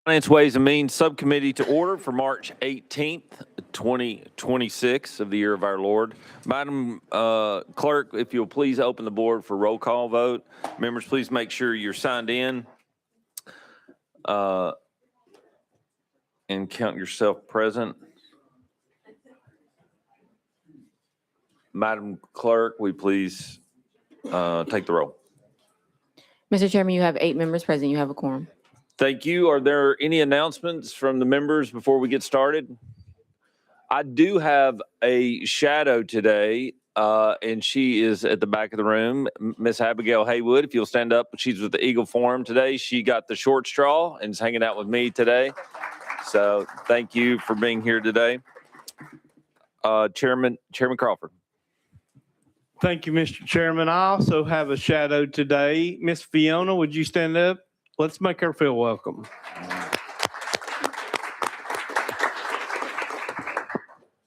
Finance, Ways and Means Subcommittee to order for March 18th, 2026 of the year of our Lord. Madam Clerk, if you'll please open the board for roll call vote. Members, please make sure you're signed in and count yourself present. Madam Clerk, will you please take the roll? Mr. Chairman, you have 8 members present. You have a quorum. Thank you. Are there any announcements from the members before we get started? I do have a shadow today, and she is at the back of the room. Miss Abigail Haywood, if you'll stand up. She's with the Eagle Forum today. She got the short straw and is hanging out with me today. So thank you for being here today. Chairman Crawford. Thank you, Mr. Chairman. I also have a shadow today. Miss Fiona, would you stand up? Let's make her feel welcome.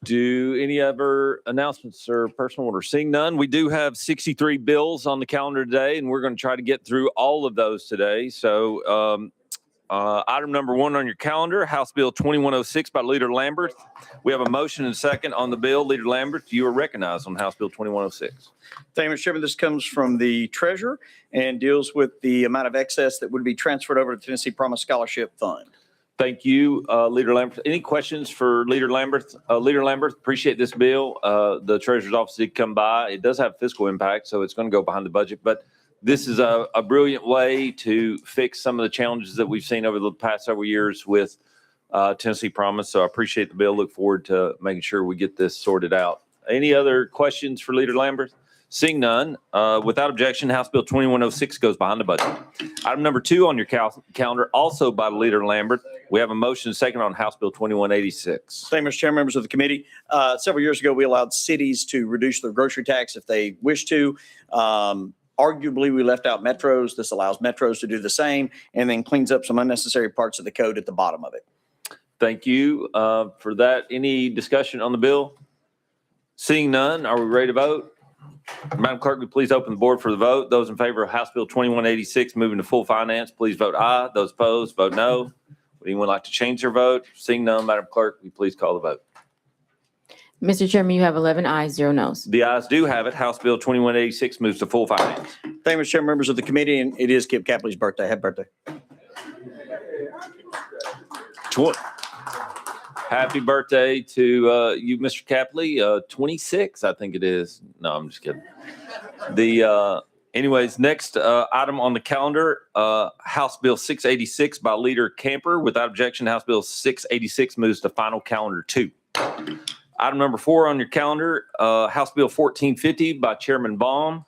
Do any other announcements or personal orders? Seeing none, we do have 63 bills on the calendar today, and we're going to try to get through all of those today. So item number 1 on your calendar, House Bill 2106 by Leader Lambert. We have a motion and second on the bill. Leader Lambert, you are recognized on House Bill 2106. Thank you, Mr. Chairman. This comes from the Treasurer and deals with the amount of excess that would be transferred over to the Tennessee Promise Scholarship Fund. Thank you, Leader Lambert. Any questions for Leader Lambert? Leader Lambert, appreciate this bill. The Treasurer's Office did come by. It does have fiscal impact, so it's going to go behind the budget, but this is a brilliant way to fix some of the challenges that we've seen over the past several years with Tennessee Promise. So I appreciate the bill. Look forward to making sure we get this sorted out. Any other questions for Leader Lambert? Seeing none, without objection, House Bill 2106 goes behind the budget. Item number 2 on your calendar, also by Leader Lambert. We have a motion and second on House Bill 2186. Thank you, Mr. Chairman, members of the committee. Several years ago, we allowed cities to reduce their grocery tax if they wish to. Arguably, we left out metros. This allows metros to do the same and then cleans up some unnecessary parts of the code at the bottom of it. Thank you for that. Any discussion on the bill? Seeing none, are we ready to vote? Madam Clerk, would you please open the board for the vote. Those in favor of House Bill 2186 moving to full finance, please vote aye. Those opposed, vote no. Would anyone like to change their vote? Seeing none, Madam Clerk, will you please call the vote? Mr. Chairman, you have 11 ayes, 0 noes. The ayes do have it. House Bill 2186 moves to full finance. Thank you, Mr. Chairman, members of the committee, and it is Kip Capley's birthday. Happy birthday. Happy birthday to you, Mr. Capley. 26, I think it is. No, I'm just kidding. Anyways, next item on the calendar, House Bill 686 by Leader Camper. Without objection, House Bill 686 moves to final calendar 2. Item number 4 on your calendar, House Bill 1450 by Chairman Baum.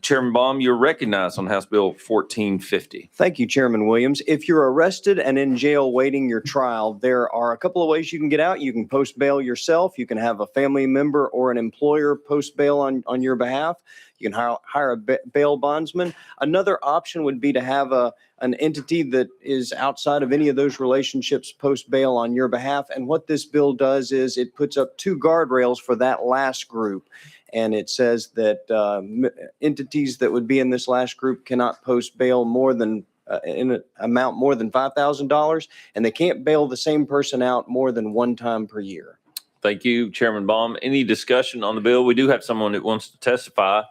Chairman Baum, you're recognized on House Bill 1450. Thank you, Chairman Williams. If you're arrested and in jail waiting your trial, there are a couple of ways you can get out. You can post bail yourself. You can have a family member or an employer post bail on your behalf. You can hire a bail bondsman. Another option would be to have an entity that is outside of any of those relationships post bail on your behalf. And what this bill does is it puts up 2 guardrails for that last group. And it says that entities that would be in this last group cannot post bail more than in an amount more than $5,000, and they can't bail the same person out more than 1 time per year. Thank you, Chairman Baum. Any discussion on the bill? We do have someone that wants to testify.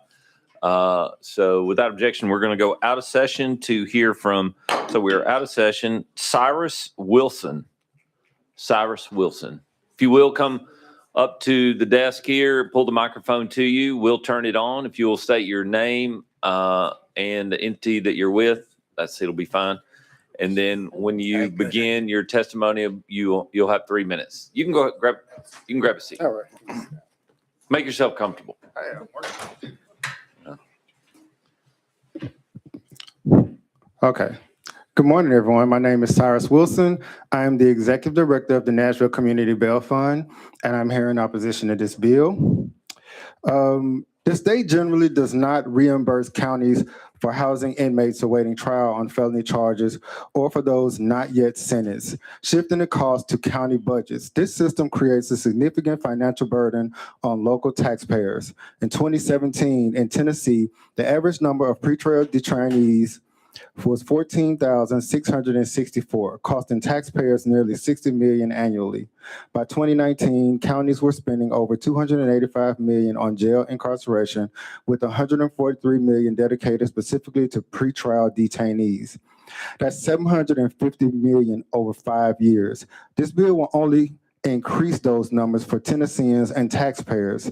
So without objection, we're going to go out of session to hear from, so we're out of session, Cyrus Wilson. Cyrus Wilson. If you will, come up to the desk here, pull the microphone to you. We'll turn it on. If you will state your name and the entity that you're with, it'll be fine. And then when you begin your testimony, you'll have 3 minutes. You can go grab a seat. All right. Make yourself comfortable. Okay. Good morning, everyone. My name is Cyrus Wilson. I am the Executive Director of the Nashville Community Bail Fund, and I'm here in opposition to this bill. The state generally does not reimburse counties for housing inmates awaiting trial on felony charges or for those not yet sentenced, shifting the cost to county budgets. This system creates a significant financial burden on local taxpayers. In 2017, in Tennessee, the average number of pretrial detainees was 14,664, costing taxpayers nearly $60 million annually. By 2019, counties were spending over $285 million on jail incarceration, with $143 million dedicated specifically to pretrial detainees. That's $750 million over 5 years. This bill will only increase those numbers for Tennesseans and taxpayers.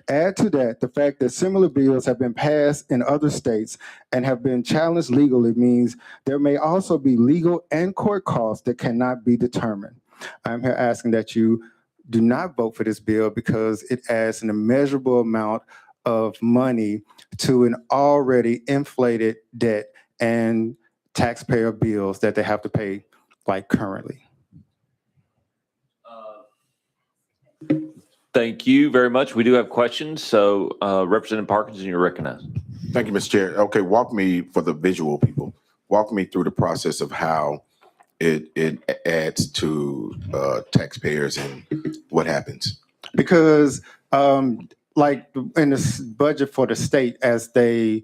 Add to that the fact that similar bills have been passed in other states and have been challenged legally means there may also be legal and court costs that cannot be determined. I'm here asking that you do not vote for this bill because it adds an immeasurable amount of money to an already inflated debt and taxpayer bills that they have to pay like currently. Thank you very much. We do have questions. So Representative Parkinson, you're recognized. Thank you, Mr. Chair. Okay, walk me, for the visual people, walk me through the process of how it adds to taxpayers and what happens. Because like in this budget for the state, as they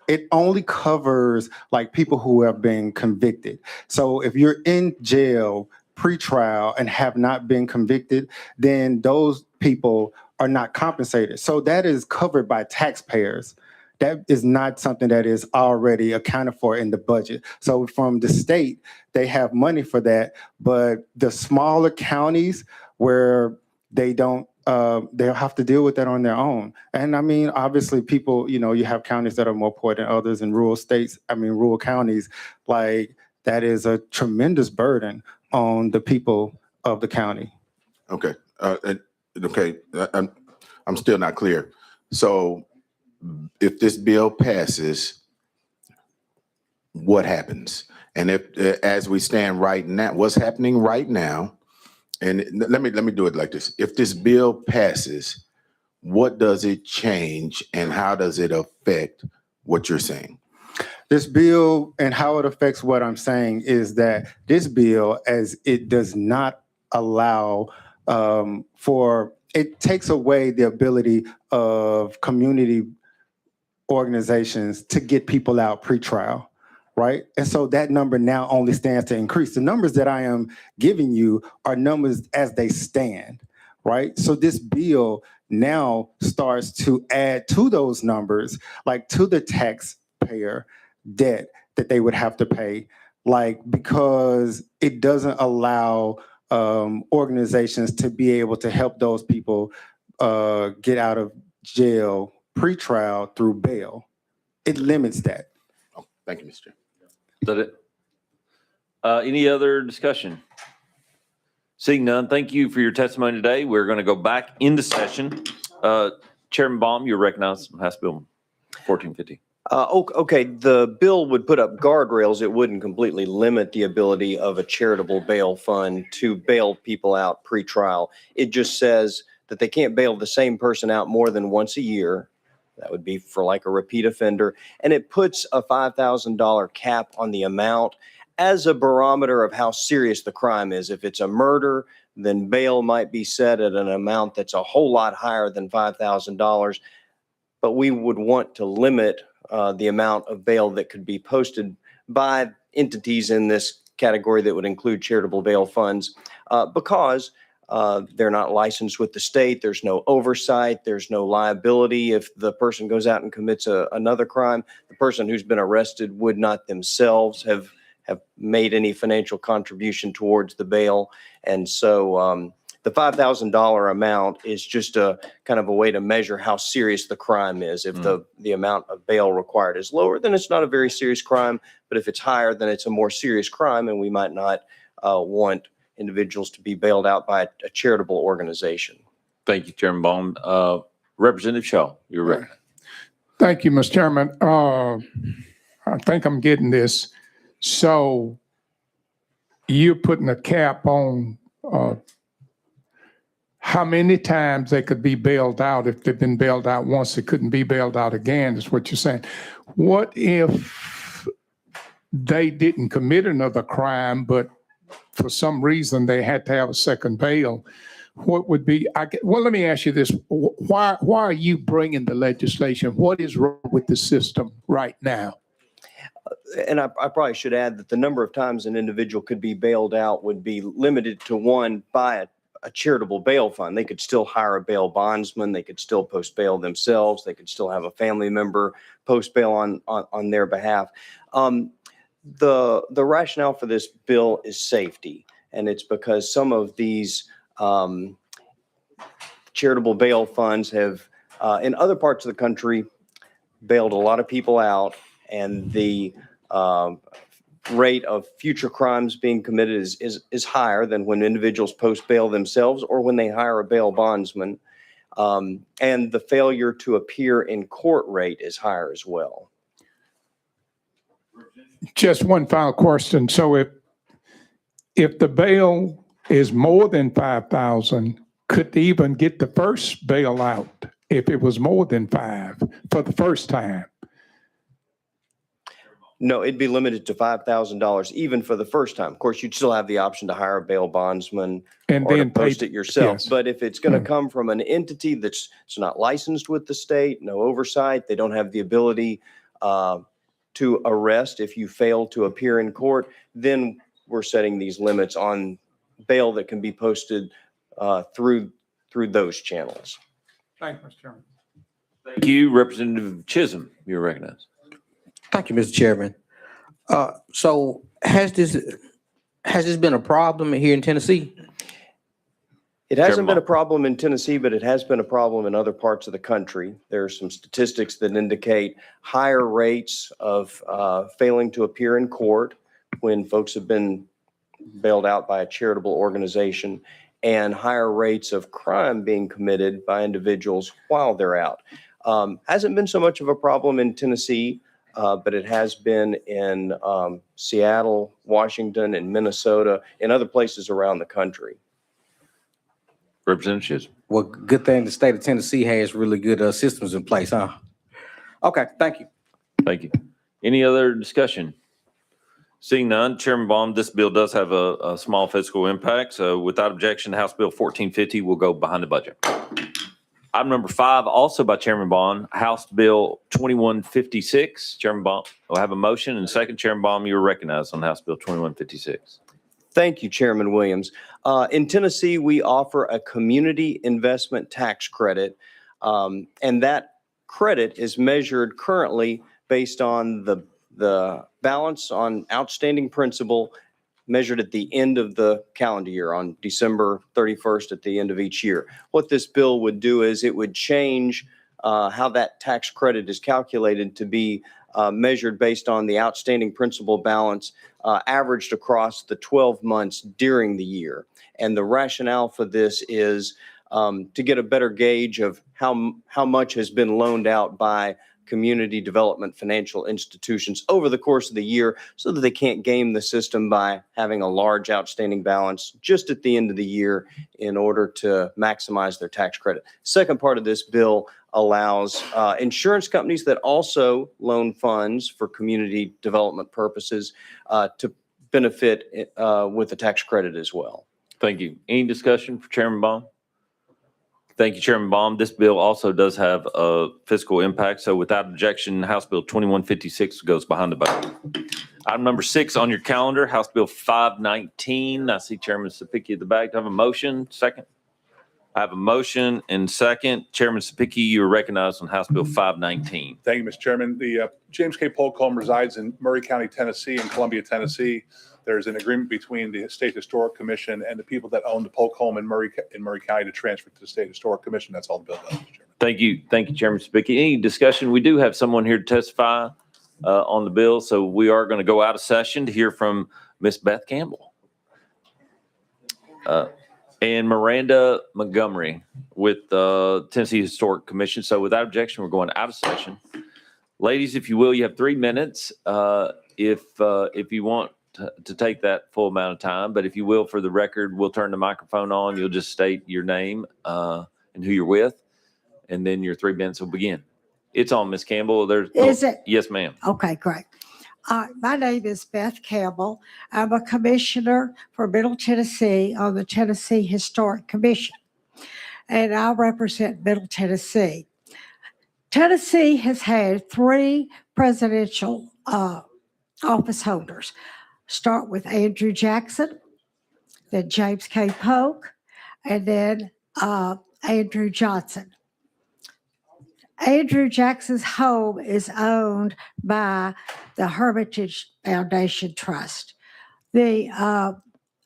it only covers like people who have been convicted. So if you're in jail pre-trial and have not been convicted, then those people are not compensated. So that is covered by taxpayers. That is not something that is already accounted for in the budget. So from the state, they have money for that, but the smaller counties where they don't, they'll have to deal with that on their own. And I mean, obviously people, you know, you have counties that are more poor than others in rural states, rural counties, like that is a tremendous burden on the people of the county. Okay, okay, I'm still not clear. So if this bill passes, what happens? And if, as we stand right now, what's happening right now? And let me do it like this. If this bill passes, what does it change and how does it affect what you're saying? This bill and how it affects what I'm saying is that this bill, as it does not allow it takes away the ability of community organizations to get people out pre-trial, right? And so that number now only stands to increase. The numbers that I am giving you are numbers as they stand, right? So this bill now starts to add to those numbers, like to the taxpayer debt that they would have to pay, like because it doesn't allow organizations to be able to help those people get out of jail pre-trial through bail. It limits that. Oh, thank you, Mr. Chair. Is that it? Any other discussion? Seeing none, thank you for your testimony today. We're going to go back into session. Chairman Baum, you're recognized on House Bill 1450. Okay, the bill would put up guardrails. It wouldn't completely limit the ability of a charitable bail fund to bail people out pre-trial. It just says that they can't bail the same person out more than once a year. That would be for like a repeat offender. And it puts a $5,000 cap on the amount as a barometer of how serious the crime is. If it's a murder, then bail might be set at an amount that's a whole lot higher than $5,000. But we would want to limit the amount of bail that could be posted by entities in this category that would include charitable bail funds because they're not licensed with the state. There's no oversight. There's no liability. If the person goes out and commits another crime, the person who's been arrested would not themselves have made any financial contribution towards the bail. And so the $5,000 amount is just a kind of a way to measure how serious the crime is. If the amount of bail required is lower, then it's not a very serious crime. But if it's higher, then it's a more serious crime, and we might not want individuals to be bailed out by a charitable organization. Thank you, Chairman Baum. Representative Shaw, you're recognized. Thank you, Mr. Chairman. I think I'm getting this. So you're putting a cap on how many times they could be bailed out. If they've been bailed out once, they couldn't be bailed out again, is what you're saying. What if they didn't commit another crime, but for some reason they had to have a second bail? What would be, well, let me ask you this. Why are you bringing the legislation? What is wrong with the system right now? And I probably should add that the number of times an individual could be bailed out would be limited to one by a charitable bail fund. They could still hire a bail bondsman. They could still post bail themselves. They could still have a family member post bail on their behalf. The rationale for this bill is safety, and it's because some of these charitable bail funds have, in other parts of the country, bailed a lot of people out, and the rate of future crimes being committed is higher than when individuals post bail themselves or when they hire a bail bondsman. And the failure to appear in court rate is higher as well. Just one final question. So if the bail is more than 5,000, could they even get the first bail out if it was more than 5 for the first time? No, it'd be limited to $5,000 even for the first time. Of course, you'd still have the option to hire a bail bondsman And or to then post pay- it yourself. yes. But if it's going to come from an entity that's not licensed with the state, no oversight, they don't have the ability to arrest if you fail to appear in court, then we're setting these limits on bail that can be posted through those channels. Thank you, Mr. Chairman. Thank you, Representative Chisholm. You're recognized. Thank you, Mr. Chairman. So has this been a problem here in Tennessee? It hasn't Chairman been a Ball. problem in Tennessee, but it has been a problem in other parts of the country. There are some statistics that indicate higher rates of failing to appear in court when folks have been bailed out by a charitable organization, and higher rates of crime being committed by individuals while they're out. Hasn't been so much of a problem in Tennessee, but it has been in Seattle, Washington, and Minnesota, and other places around the country. Representative Chisholm. Well, good thing the state of Tennessee has really good systems in place, huh? Okay, thank you. Thank you. Any other discussion? Seeing none, Chairman Baum, this bill does have a small fiscal impact. So without objection, House Bill 1450 will go behind the budget. Item number 5, also by Chairman Bond, House Bill 2156. Chairman Baum, we'll have a motion and second. Chairman Baum, you are recognized on House Bill 2156. Thank you, Chairman Williams. In Tennessee, we offer a community investment tax credit, and that credit is measured currently based on the balance on outstanding principal measured at the end of the calendar year on December 31st at the end of each year. What this bill would do is it would change how that tax credit is calculated to be measured based on the outstanding principal balance averaged across the 12 months during the year. And the rationale for this is to get a better gauge of how much has been loaned out by community development financial institutions over the course of the year so that they can't game the system by having a large outstanding balance just at the end of the year in order to maximize their tax credit. Second part of this bill allows insurance companies that also loan funds for community development purposes to benefit with the tax credit as well. Thank you. Any discussion for Chairman Baum? Thank you, Chairman Baum. This bill also does have a fiscal impact. So without objection, House Bill 2156 goes behind the budget. Item number 6 on your calendar, House Bill 519. I see Chairman Sapicki at the back. Do I have a motion? Second? I have a motion and second. Chairman Sapicki, you are recognized on House Bill 519. Thank you, Mr. Chairman. The James K. Polcombe resides in Murray County, Tennessee, and Columbia, Tennessee. There's an agreement between the State Historic Commission and the people that own the Polcombe in Murray County to transfer to the State Historic Commission. That's all the bill does, Mr. Chairman. Thank you. Thank you, Chairman Sapicki. Any discussion? We do have someone here to testify on the bill. So we are going to go out of session to hear from Miss Beth Campbell and Miranda Montgomery with the Tennessee Historic Commission. So without objection, we're going out of session. Ladies, if you will, you have 3 minutes. If you want to take that full amount of time, but if you will, for the record, we'll turn the microphone on. You'll just state your name and who you're with, and then your 3 minutes will begin. It's on, Miss Campbell. Is it? Yes, ma'am. Okay, great. My name is Beth Campbell. I'm a commissioner for Middle Tennessee on the Tennessee Historic Commission, and I represent Middle Tennessee. Tennessee has had 3 presidential office holders. Start with Andrew Jackson, then James K. Polk, and then Andrew Johnson. Andrew Jackson's home is owned by the Hermitage Foundation Trust. The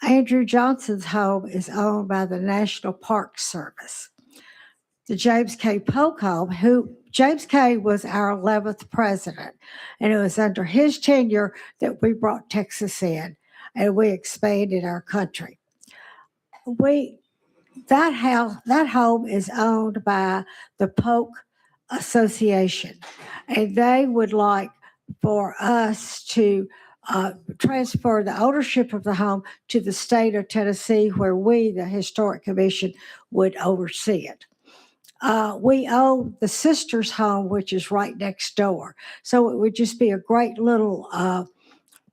Andrew Johnson's home is owned by the National Park Service. The James K. Polk home, James K. was our 11th president, and it was under his tenure that we brought Texas in and we expanded our country. That home is owned by the Polk Association, and they would like for us to transfer the ownership of the home to the state of Tennessee, where we, the Historic Commission, would oversee it. We own the sister's home, which is right next door. So it would just be a great little,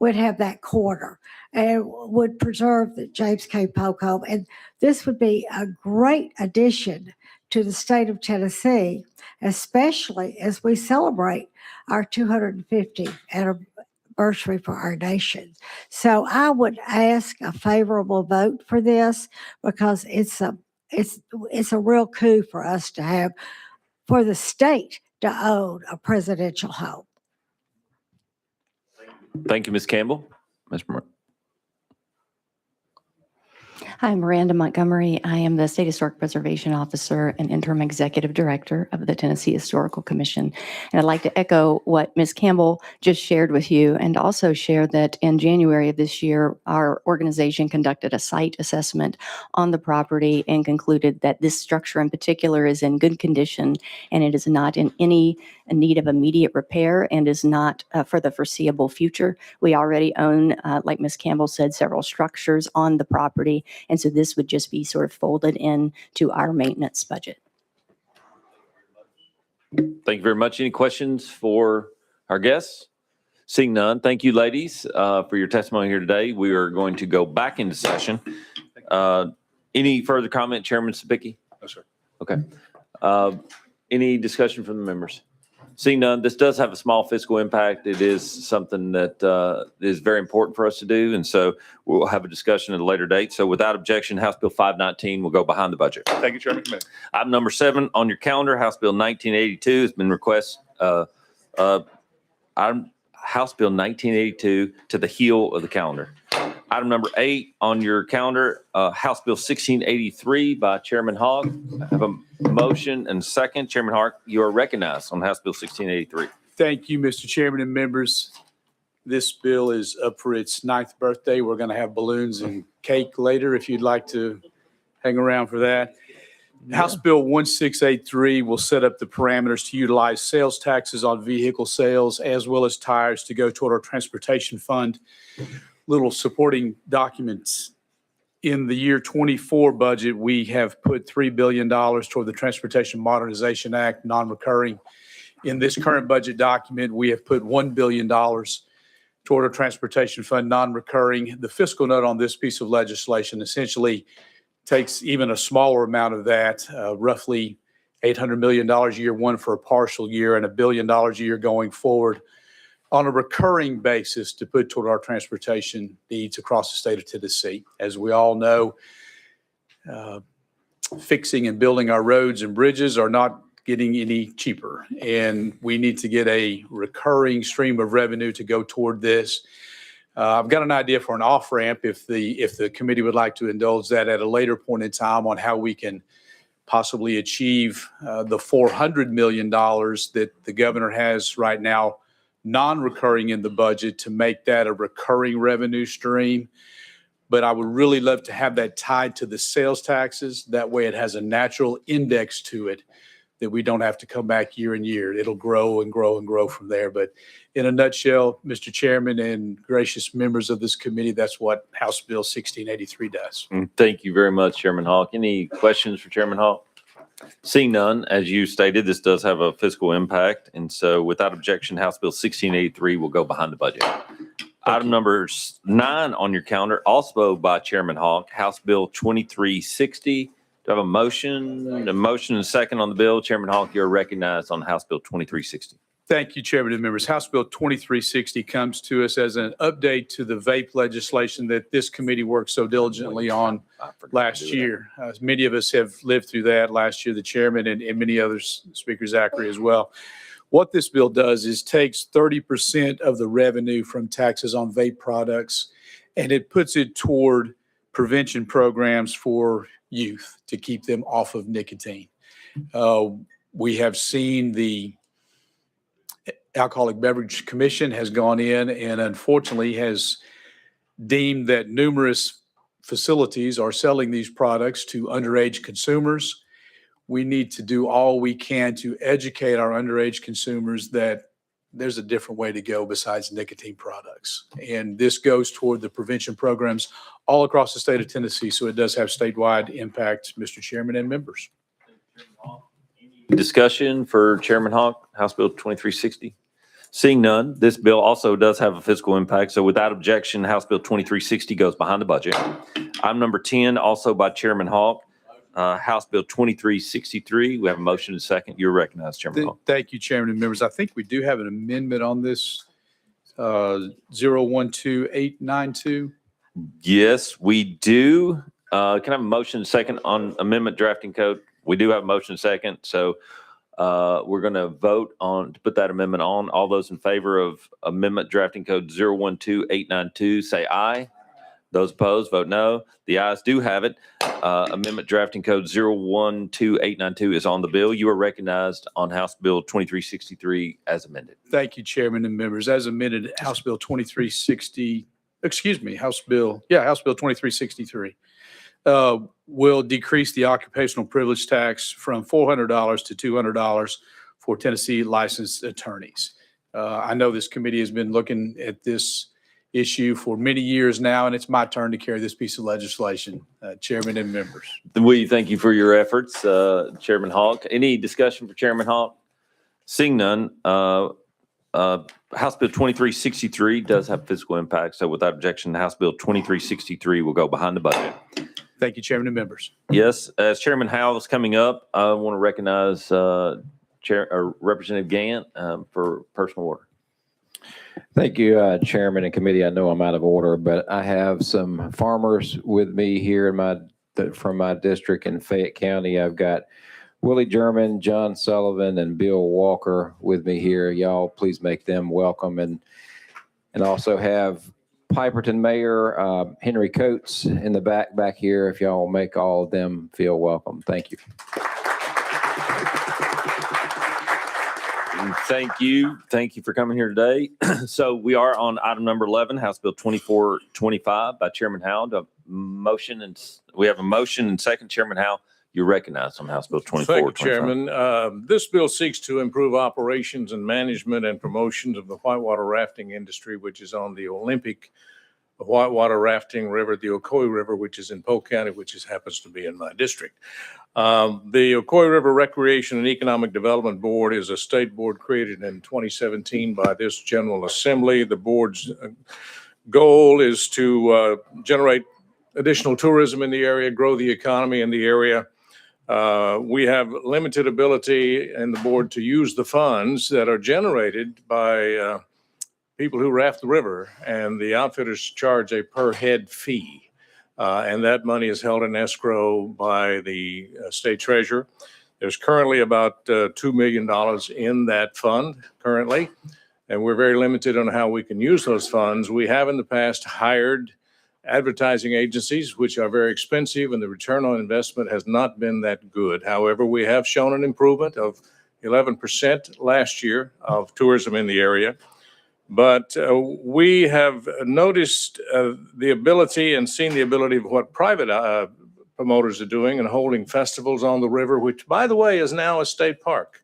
we'd have that corner and would preserve the James K. Polk home. And this would be a great addition to the state of Tennessee, especially as we celebrate our 250th anniversary for our nation. So I would ask a favorable vote for this, because it's a real coup for us to have, for the state to own a presidential home. Thank you, Ms. Campbell. Mr. Moore. Hi, I'm Miranda Montgomery. I am the State Historic Preservation Officer and Interim Executive Director of the Tennessee Historical Commission. And I'd like to echo what Ms. Campbell just shared with you, and also share that in January of this year, our organization conducted a site assessment on the property and concluded that this structure in particular is in good condition, and it is not in any need of immediate repair, and is not for the foreseeable future. We already own, like Ms. Campbell said, several structures on the property. And so this would just be sort of folded in to our maintenance budget. Thank you very much. Any questions for our guests? Seeing none, thank you, ladies, for your testimony here today. We are going to go back into session. Any further comment, Chairman Subcommittee? No, sir. Okay. Any discussion from the members? Seeing none, this does have a small fiscal impact. It is something that is very important for us to do, and so we'll have a discussion at a later date. So without objection, House Bill 519 will go behind the budget. Thank you, Chairman Committee. Item number 7 on your calendar, House Bill 1982 has been requested. Item House Bill 1982 to the heel of the calendar. Item number 8 on your calendar, House Bill 1683 by Chairman Hogg. I have a motion and second. Chairman Hogg, you are recognized on House Bill 1683. Thank you, Mr. Chairman and members. This bill is up for its 9th birthday. We're going to have balloons and cake later if you'd like to hang around for that. House Bill 1683 will set up the parameters to utilize sales taxes on vehicle sales as well as tires to go toward our transportation fund. Little supporting documents. In the year 24 budget, we have put $3 billion toward the Transportation Modernization Act, non-recurring. In this current budget document, we have put $1 billion toward our transportation fund, non-recurring. The fiscal note on this piece of legislation essentially takes even a smaller amount of that, roughly $800 million year one for a partial year and $1 billion a year going forward on a recurring basis to put toward our transportation needs across the state of Tennessee. As we all know, fixing and building our roads and bridges are not getting any cheaper, and we need to get a recurring stream of revenue to go toward this. I've got an idea for an off-ramp if the committee would like to indulge that at a later point in time on how we can possibly achieve the $400 million that the governor has right now non-recurring in the budget to make that a recurring revenue stream. But I would really love to have that tied to the sales taxes. That way it has a natural index to it that we don't have to come back year and year. It'll grow and grow and grow from there. But in a nutshell, Mr. Chairman and gracious members of this committee, that's what House Bill 1683 does. Thank you very much, Chairman Hawk. Any questions for Chairman Hawk? Seeing none, as you stated, this does have a fiscal impact. And so without objection, House Bill 1683 will go behind the budget. Item number 9 on your calendar, also by Chairman Hawk, House Bill 2360. Do I have a motion? A motion and a second on the bill. Chairman Hawk, you're recognized on House Bill 2360. Thank you, Chairman and members. House Bill 2360 comes to us as an update to the vape legislation that this committee worked so diligently on last year. Many of us have lived through that last year, the chairman and many others, Speaker Zachary as well. What this bill does is takes 30% of the revenue from taxes on vape products and it puts it toward prevention programs for youth to keep them off of nicotine. We have seen the Alcoholic Beverage Commission has gone in and unfortunately has deemed that numerous facilities are selling these products to underage consumers. We need to do all we can to educate our underage consumers that there's a different way to go besides nicotine products. And this goes toward the prevention programs all across the state of Tennessee. So it does have statewide impact, Mr. Chairman and members. Discussion for Chairman Hawk, House Bill 2360. Seeing none, this bill also does have a fiscal impact. So without objection, House Bill 2360 goes behind the budget. Item number 10, also by Chairman Hawk, House Bill 2363. We have a motion and a second. You're recognized, Chairman Hawk. Thank you, Chairman and members. I think we do have an amendment on this, 012892. Yes, we do. Can I have a motion and second on amendment drafting code? We do have a motion and second. So we're going to vote on to put that amendment on. All those in favor of amendment drafting code 012892, say aye. Those opposed, vote no. The ayes do have it. Amendment drafting code 012892 is on the bill. You are recognized on House Bill 2363 as amended. Thank you, Chairman and members. As amended, House Bill 2363 will decrease the occupational privilege tax from $400 to $200 for Tennessee licensed attorneys. I know this committee has been looking at this issue for many years now, and it's my turn to carry this piece of legislation, Chairman and members. We thank you for your efforts, Chairman Hawk. Any discussion for Chairman Hawk? Seeing none, House Bill 2363 does have fiscal impact. So without objection, House Bill 2363 will go behind the budget. Thank you, Chairman and members. Yes, as Chairman Howell is coming up, I want to recognize Representative Gant for personal order. Thank you, Chairman and committee. I know I'm out of order, but I have some farmers with me here from my district in Fayette County. I've got Willie German, John Sullivan, and Bill Walker with me here. Y'all, please make them welcome, and also have Piperton Mayor Henry Coates in the back here. If y'all make all of them feel welcome, thank you. Thank you. Thank you for coming here today. So we are on item number 11, House Bill 2425 by Chairman Howell. We have a motion and second. Chairman Howell, you're recognized on House Bill 2425. Thank you, Chairman. This bill seeks to improve operations and management and promotions of the whitewater rafting industry, which is on the Olympic whitewater rafting river, the Ocoee River, which is in Polk County, which happens to be in my district. The Ocoee River Recreation and Economic Development Board is a state board created in 2017 by this General Assembly. The board's goal is to generate additional tourism in the area, grow the economy in the area. We have limited ability in the board to use the funds that are generated by people who raft the river, and the outfitters charge a per head fee. And that money is held in escrow by the state treasurer. There's currently about $2 million in that fund currently, and we're very limited on how we can use those funds. We have in the past hired advertising agencies, which are very expensive, and the return on investment has not been that good. However, we have shown an improvement of 11% last year of tourism in the area. But we have noticed the ability and seen the ability of what private promoters are doing and holding festivals on the river, which, by the way, is now a state park.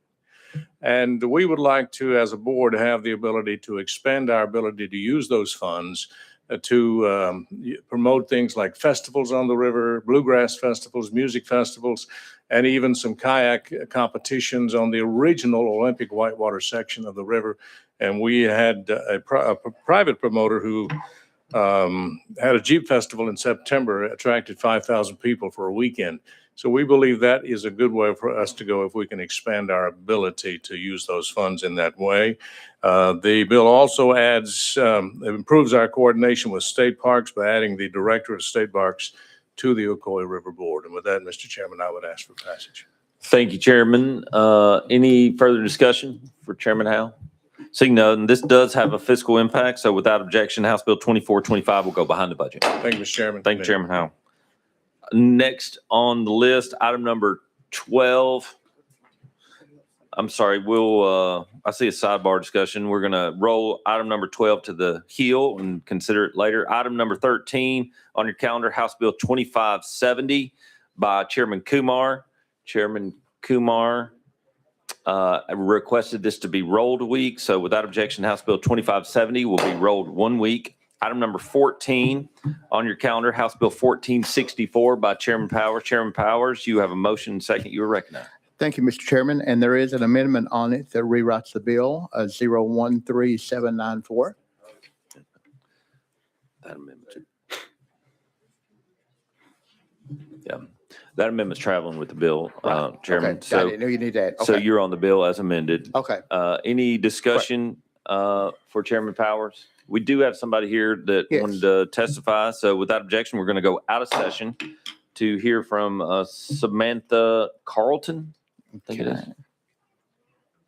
And we would like to, as a board, have the ability to expand our ability to use those funds to promote things like festivals on the river, bluegrass festivals, music festivals, and even some kayak competitions on the original Olympic whitewater section of the river. And we had a private promoter who had a Jeep festival in September, attracted 5,000 people for a weekend. So we believe that is a good way for us to go if we can expand our ability to use those funds in that way. The bill also improves our coordination with state parks by adding the director of state parks to the Ocoee River Board. And with that, Mr. Chairman, I would ask for passage. Thank you, Chairman. Any further discussion for Chairman Howe? Seeing none, this does have a fiscal impact, so without objection, House Bill 2425 will go behind the budget. Thank you, Mr. Chairman. Thank you, Chairman Howe. Next on the list, item number 12. I'm sorry, I see a sidebar discussion. We're going to roll item number 12 to the heel and consider it later. Item number 13 on your calendar, House Bill 2570 by Chairman Kumar. Chairman Kumar requested this to be rolled a week. So without objection, House Bill 2570 will be rolled 1 week. Item number 14 on your calendar, House Bill 1464 by Chairman Powers. Chairman Powers, you have a motion. Second, you are recognized. Thank you, Mr. Chairman. And there is an amendment on it that rewrites the bill, 013794. That amendment. Yeah, that amendment's traveling with the bill, Chairman. Okay, I didn't know you need that. So Okay. you're on the bill as amended. Okay. Any discussion for Chairman Powers? We do have somebody here that Yes. wanted to testify. So without objection, we're going to go out of session to hear from Samantha Carlton. I think it is.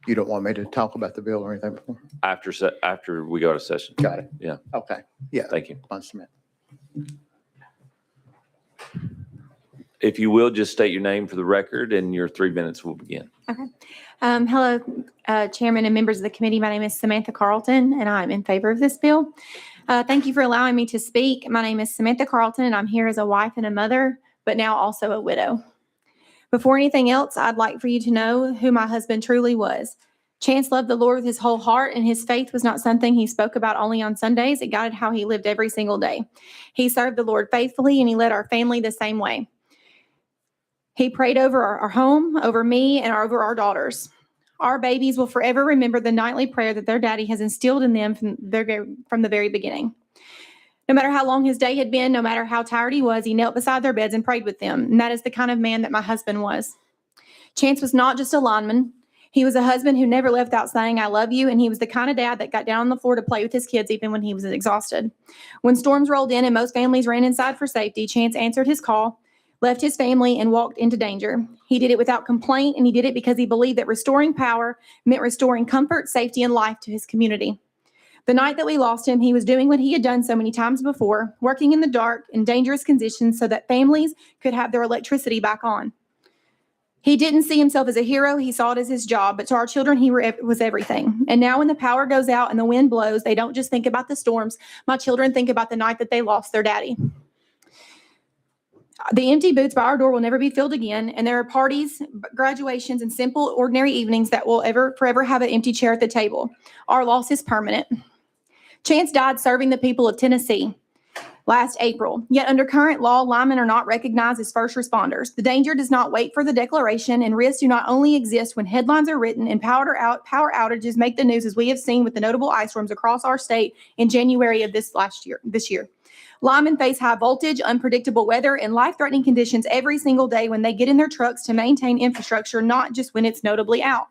You don't want me to talk about the bill or anything before? After we go out of session. Got it. Yeah. Okay. Yeah. Thank you. On Samantha. If you will, just state your name for the record and your 3 minutes will begin. Okay. Hello, Chairman and members of the committee. My name is Samantha Carlton, and I'm in favor of this bill. Thank you for allowing me to speak. My name is Samantha Carlton, and I'm here as a wife and a mother, but now also a widow. Before anything else, I'd like for you to know who my husband truly was. Chance loved the Lord with his whole heart, and his faith was not something he spoke about only on Sundays. It guided how he lived every single day. He served the Lord faithfully, and he led our family the same way. He prayed over our home, over me, and over our daughters. Our babies will forever remember the nightly prayer that their daddy has instilled in them from the very beginning. No matter how long his day had been, no matter how tired he was, he knelt beside their beds and prayed with them. And that is the kind of man that my husband was. Chance was not just a lineman. He was a husband who never left out saying, "I love you." And he was the kind of dad that got down on the floor to play with his kids even when he was exhausted. When storms rolled in and most families ran inside for safety, Chance answered his call, left his family, and walked into danger. He did it without complaint, and he did it because he believed that restoring power meant restoring comfort, safety, and life to his community. The night that we lost him, he was doing what he had done so many times before, working in the dark in dangerous conditions so that families could have their electricity back on. He didn't see himself as a hero. He saw it as his job. But to our children, he was everything. And now when the power goes out and the wind blows, they don't just think about the storms. My children think about the night that they lost their daddy. The empty booths by our door will never be filled again, and there are parties, graduations, and simple, ordinary evenings that will forever have an empty chair at the table. Our loss is permanent. Chance died serving the people of Tennessee last April. Yet under current law, linemen are not recognized as first responders. The danger does not wait for the declaration, and risks do not only exist when headlines are written and power outages make the news, as we have seen with the notable ice storms across our state in January of this year. Linemen face high voltage, unpredictable weather, and life-threatening conditions every single day when they get in their trucks to maintain infrastructure, not just when it's notably out.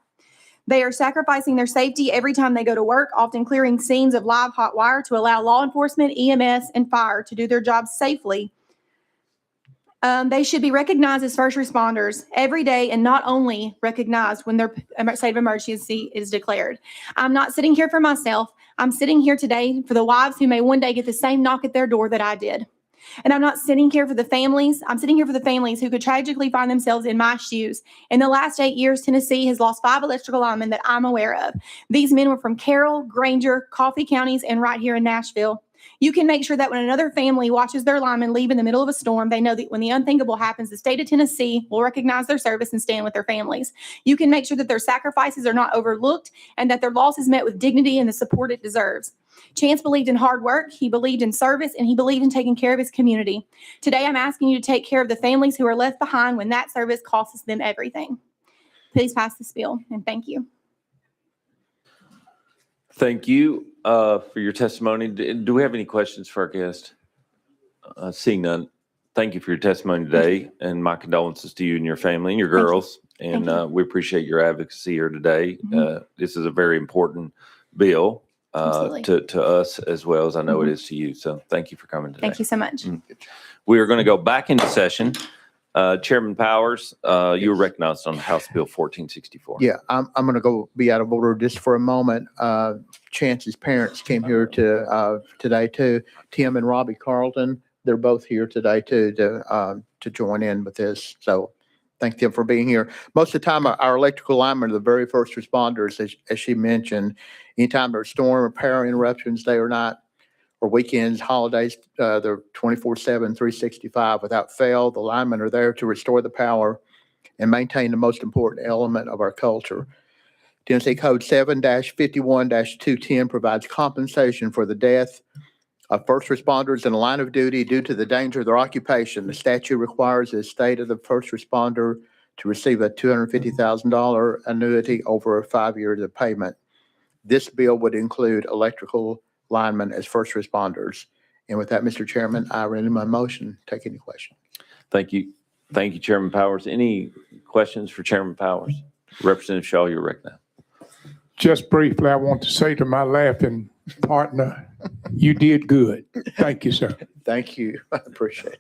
They are sacrificing their safety every time they go to work, often clearing scenes of live hot wire to allow law enforcement, EMS, and fire to do their jobs safely. They should be recognized as first responders every day and not only recognized when their state of emergency is declared. I'm not sitting here for myself. I'm sitting here today for the wives who may one day get the same knock at their door that I did. And I'm not sitting here for the families. I'm sitting here for the families who could tragically find themselves in my shoes. In the last 8 years, Tennessee has lost 5 electrical linemen that I'm aware of. These men were from Carroll, Granger, Coffee counties, and right here in Nashville. You can make sure that when another family watches their linemen leave in the middle of a storm, they know that when the unthinkable happens, the state of Tennessee will recognize their service and stand with their families. You can make sure that their sacrifices are not overlooked and that their loss is met with dignity and the support it deserves. Chance believed in hard work, he believed in service, and he believed in taking care of his community. Today, I'm asking you to take care of the families who are left behind when that service costs them everything. Please pass this bill, and thank you. Thank you for your testimony. Do we have any questions for our guest? Seeing none. thank you for your testimony today, and my condolences to you and your family and your Thank you. girls. And Thank you. we appreciate your advocacy here today. Mhm. This is a very important bill Absolutely. to us as well as I know it Mhm. is to you. So thank you for coming today. Thank you so much. We are going to go back into session. Chairman Powers, you were recognized on House Bill 1464. Yeah, I'm going to go be out of order just for a moment. Chance's parents came here today too. Tim and Robbie Carlton, they're both here today too to join in with this. So thank them for being here. Most of the time, our electrical linemen are the very first responders, as she mentioned. Anytime there's storm or power interruptions, day or night, or weekends, holidays, they're 24/7, 365 without fail. The linemen are there to restore the power and maintain the most important element of our culture. Tennessee Code 7-51-210 provides compensation for the death of first responders in the line of duty due to the danger of their occupation. The statute requires the estate of the first responder to receive a $250,000 annuity over 5 years of payment. This bill would include electrical linemen as first responders. And with that, Mr. Chairman, I renew my motion. Take any questions. Thank you. Thank you, Chairman Powers. Any questions for Chairman Powers? Representative Shaw, you're recognized. Just briefly, I want to say to my laughing partner, you did good. Thank you, sir. Thank you. I appreciate it.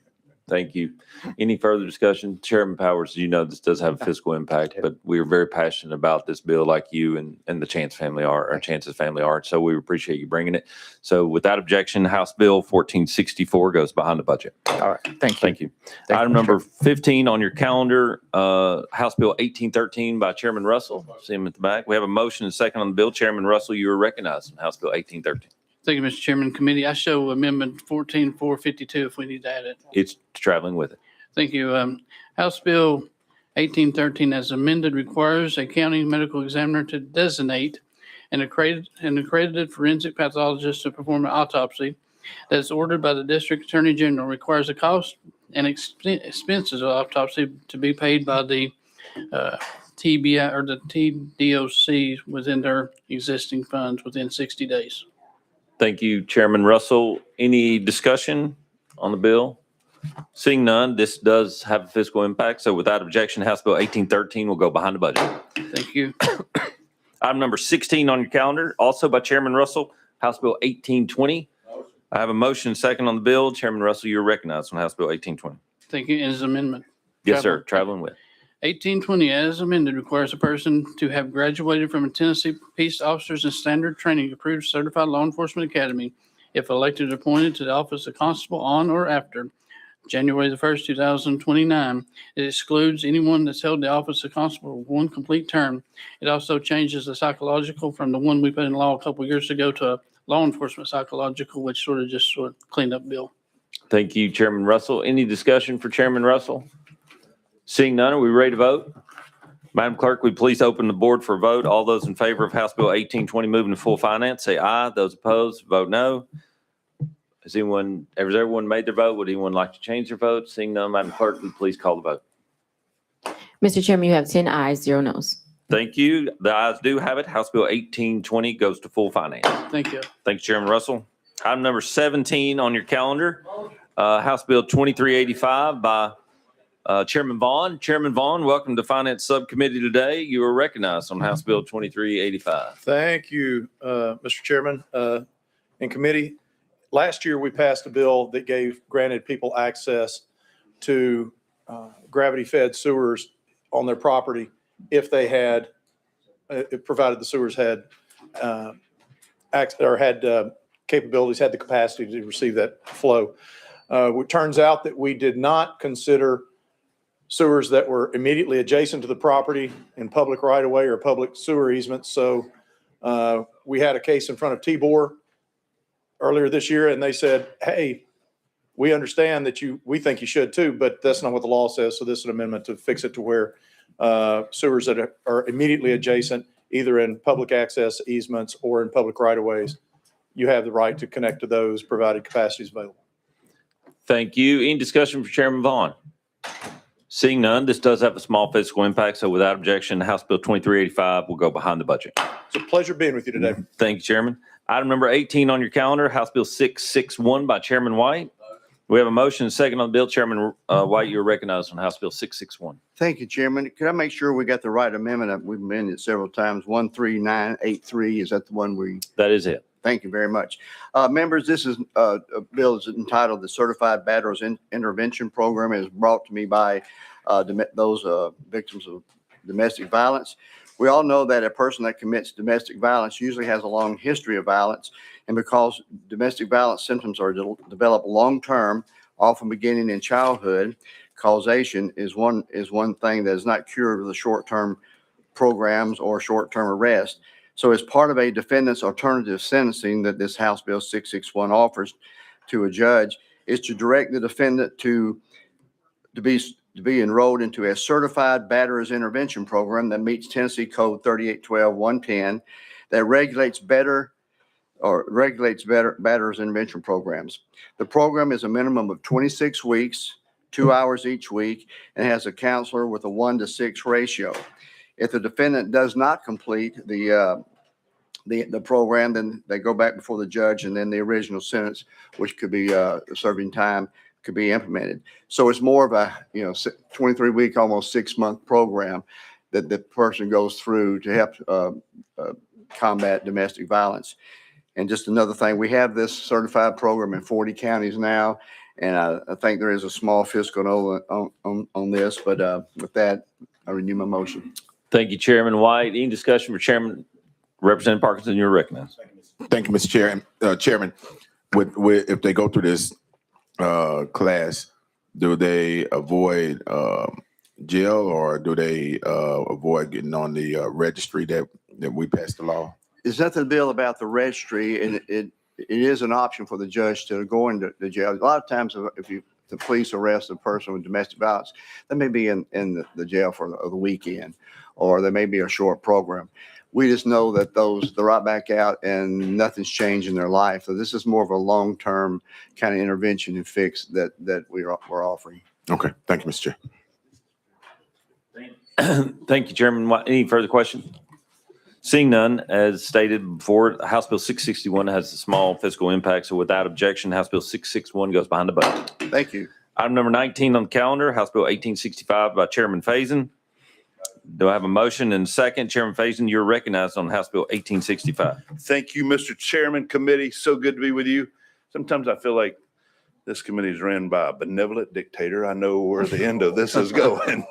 Thank you. Any further discussion? Chairman Powers, you know this does have a fiscal impact, but we are very passionate about this bill like you and the Chance family are, or Chance's family are. So we appreciate you bringing it. So without objection, House Bill 1464 goes behind the budget. All right. Thank you. Thank you. Thank Item you, number 15 on your calendar, House Bill 1813 by Chairman Russell. See him at the back. We have a motion and a second on the bill. Chairman Russell, you are recognized on House Bill 1813. Thank you, Mr. Chairman. Committee, I show Amendment 14452 if we need to add it. It's traveling with it. Thank you. House Bill 1813 as amended requires a county medical examiner to designate an accredited forensic pathologist to perform an autopsy that is ordered by the district attorney general, requires the cost and expenses of autopsy to be paid by the TBI or the TDOC within their existing funds within 60 days. Thank you, Chairman Russell. Any discussion on the bill? Seeing none, this does have a fiscal impact. So without objection, House Bill 1813 will go behind the budget. Thank you. Item number 16 on your calendar, also by Chairman Russell, House Bill 1820. I have a motion and second on the bill. Chairman Russell, you're recognized on House Bill 1820. Thank you. As amendment. Yes, sir. Traveling with. 1820 as amended requires a person to have graduated from a Tennessee Peace Officers and Standard Training Approved Certified Law Enforcement Academy if elected or appointed to the office of constable on or after January the 1st, 2029. It excludes anyone that's held the office of constable one complete term. It also changes the psychological from the one we put in law a couple years ago to a law enforcement psychological, which sort of cleaned up bill. Thank you, Chairman Russell. Any discussion for Chairman Russell? Seeing none, are we ready to vote? Madam Clerk, would you please open the board for a vote? All those in favor of House Bill 1820 moving to full finance, say aye. Those opposed, vote no. Has everyone made their vote? Would anyone like to change their vote? Seeing none, Madam Clerk, would you please call the vote? Mr. Chairman, you have 10 ayes, 0 noes. Thank you. The ayes do have it. House Bill 1820 goes to full finance. Thank you. Thank you, Chairman Russell. Item number 17 on your calendar, House Bill 2385 by Chairman Vaughn. Chairman Vaughn, welcome to Finance Subcommittee today. You are recognized on House Bill 2385. Thank you, Mr. Chairman and committee. Last year, we passed a bill that granted people access to gravity-fed sewers on their property if they had, provided the sewers had capabilities, had the capacity to receive that flow. It turns out that we did not consider sewers that were immediately adjacent to the property in public right-of-way or public sewer easements. So we had a case in front of T-Bor earlier this year, and they said, hey, we understand that we think you should too, but that's not what the law says. So this is an amendment to fix it to where sewers that are immediately adjacent, either in public access easements or in public right-of-ways, you have the right to connect to those provided capacity is available. Thank you. Any discussion for Chairman Vaughn? Seeing none, this does have a small fiscal impact. So without objection, House Bill 2385 will go behind the budget. It's a pleasure being with you today. Thank you, Chairman. Item number 18 on your calendar, House Bill 661 by Chairman White. We have a motion and a second on the bill. Chairman White, you're recognized on House Bill 661. Thank you, Chairman. Could I make sure we got the right amendment? We've amended it several times. 13983, is that the one we? That is it. Thank you very much. Members, this is a bill is entitled the Certified Batterers Intervention Program. It is brought to me by those victims of domestic violence. We all know that a person that commits domestic violence usually has a long history of violence. And because domestic violence symptoms are developed long-term, often beginning in childhood, causation is one thing that is not cured with the short-term programs or short-term arrest. So as part of a defendant's alternative sentencing that this House Bill 661 offers to a judge is to direct the defendant to be enrolled into a certified batterers intervention program that meets Tennessee Code 3812-110 that regulates batterers intervention programs. The program is a minimum of 26 weeks, 2 hours each week, and has a counselor with a 1-to-6 ratio. If the defendant does not complete the program, then they go back before the judge, and then the original sentence, which could be serving time, could be implemented. So it's more of a 23-week, almost 6-month program that the person goes through to help combat domestic violence. And just another thing, we have this certified program in 40 counties now, and I think there is a small fiscal on this. But with that, I renew my motion. Thank you, Chairman White. Any discussion for Chairman? Representative Parkinson, you're recognized. Thank you, Mr. Chair. Chairman, if they go through this class, do they avoid jail, or do they avoid getting on the registry that we passed the law? There's nothing bill about the registry, and it is an option for the judge to go into the jail. A lot of times, if the police arrest a person with domestic violence, they may be in the jail for the weekend, or there may be a short program. We just know that they're right back out and nothing's changed in their life. So this is more of a long-term kind of intervention and fix that we're offering. Okay. Thank you, Mr. Chair. Thank you, Chairman. Any further questions? Seeing none, as stated before, House Bill 661 has a small fiscal impact. So without objection, House Bill 661 goes behind the budget. Thank you. Item number 19 on the calendar, House Bill 1865 by Chairman Faison. Do I have a motion and a second? Chairman Faison, you're recognized on House Bill 1865. Thank you, Mr. Chairman, committee. So good to be with you. Sometimes I feel like this committee is ran by a benevolent dictator. I know where the end of this is going.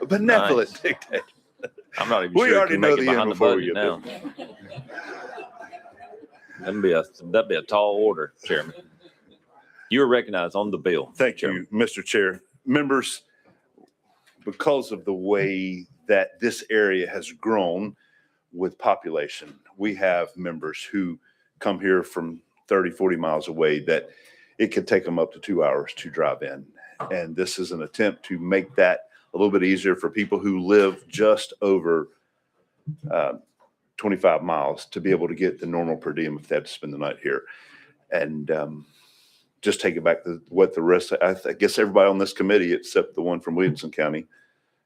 A benevolent dictator. I'm not even We sure already you know can make it the behind end the before we budget get now. That'd be a tall order, Chairman. You are recognized on the bill. Thank you, Mr. Chair. Members, because of the way that this area has grown with population, we have members who come here from 30, 40 miles away that it could take them up to 2 hours to drive in. And this is an attempt to make that a little bit easier for people who live just over 25 miles to be able to get the normal per diem if they have to spend the night here. And just take it back to what the rest, I guess everybody on this committee, except the one from Williamson County,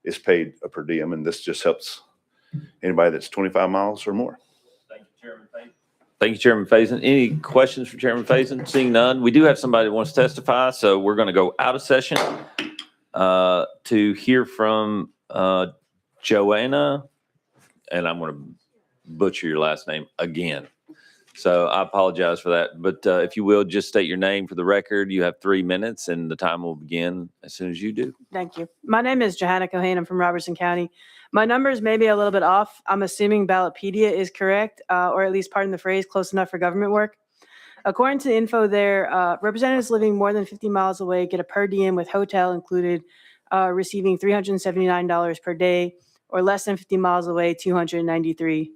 is paid a per diem. And this just helps anybody that's 25 miles or more. Thank you, Chairman Faison. Thank you, Chairman Faison. Any questions for Chairman Faison? Seeing none, we do have somebody that wants to testify, so we're going to go out of session to hear from Joanna, and I'm going to butcher your last name again. So I apologize for that. But if you will, just state your name for the record. You have 3 minutes, and the time will begin as soon as you do. Thank you. My name is Johanna Cohen. I'm from Robertson County. My numbers may be a little bit off. I'm assuming Ballotpedia is correct, or at least pardon the phrase, close enough for government work. According to the info there, representatives living more than 50 miles away get a per diem with hotel included, receiving $379 per day, or less than 50 miles away, $293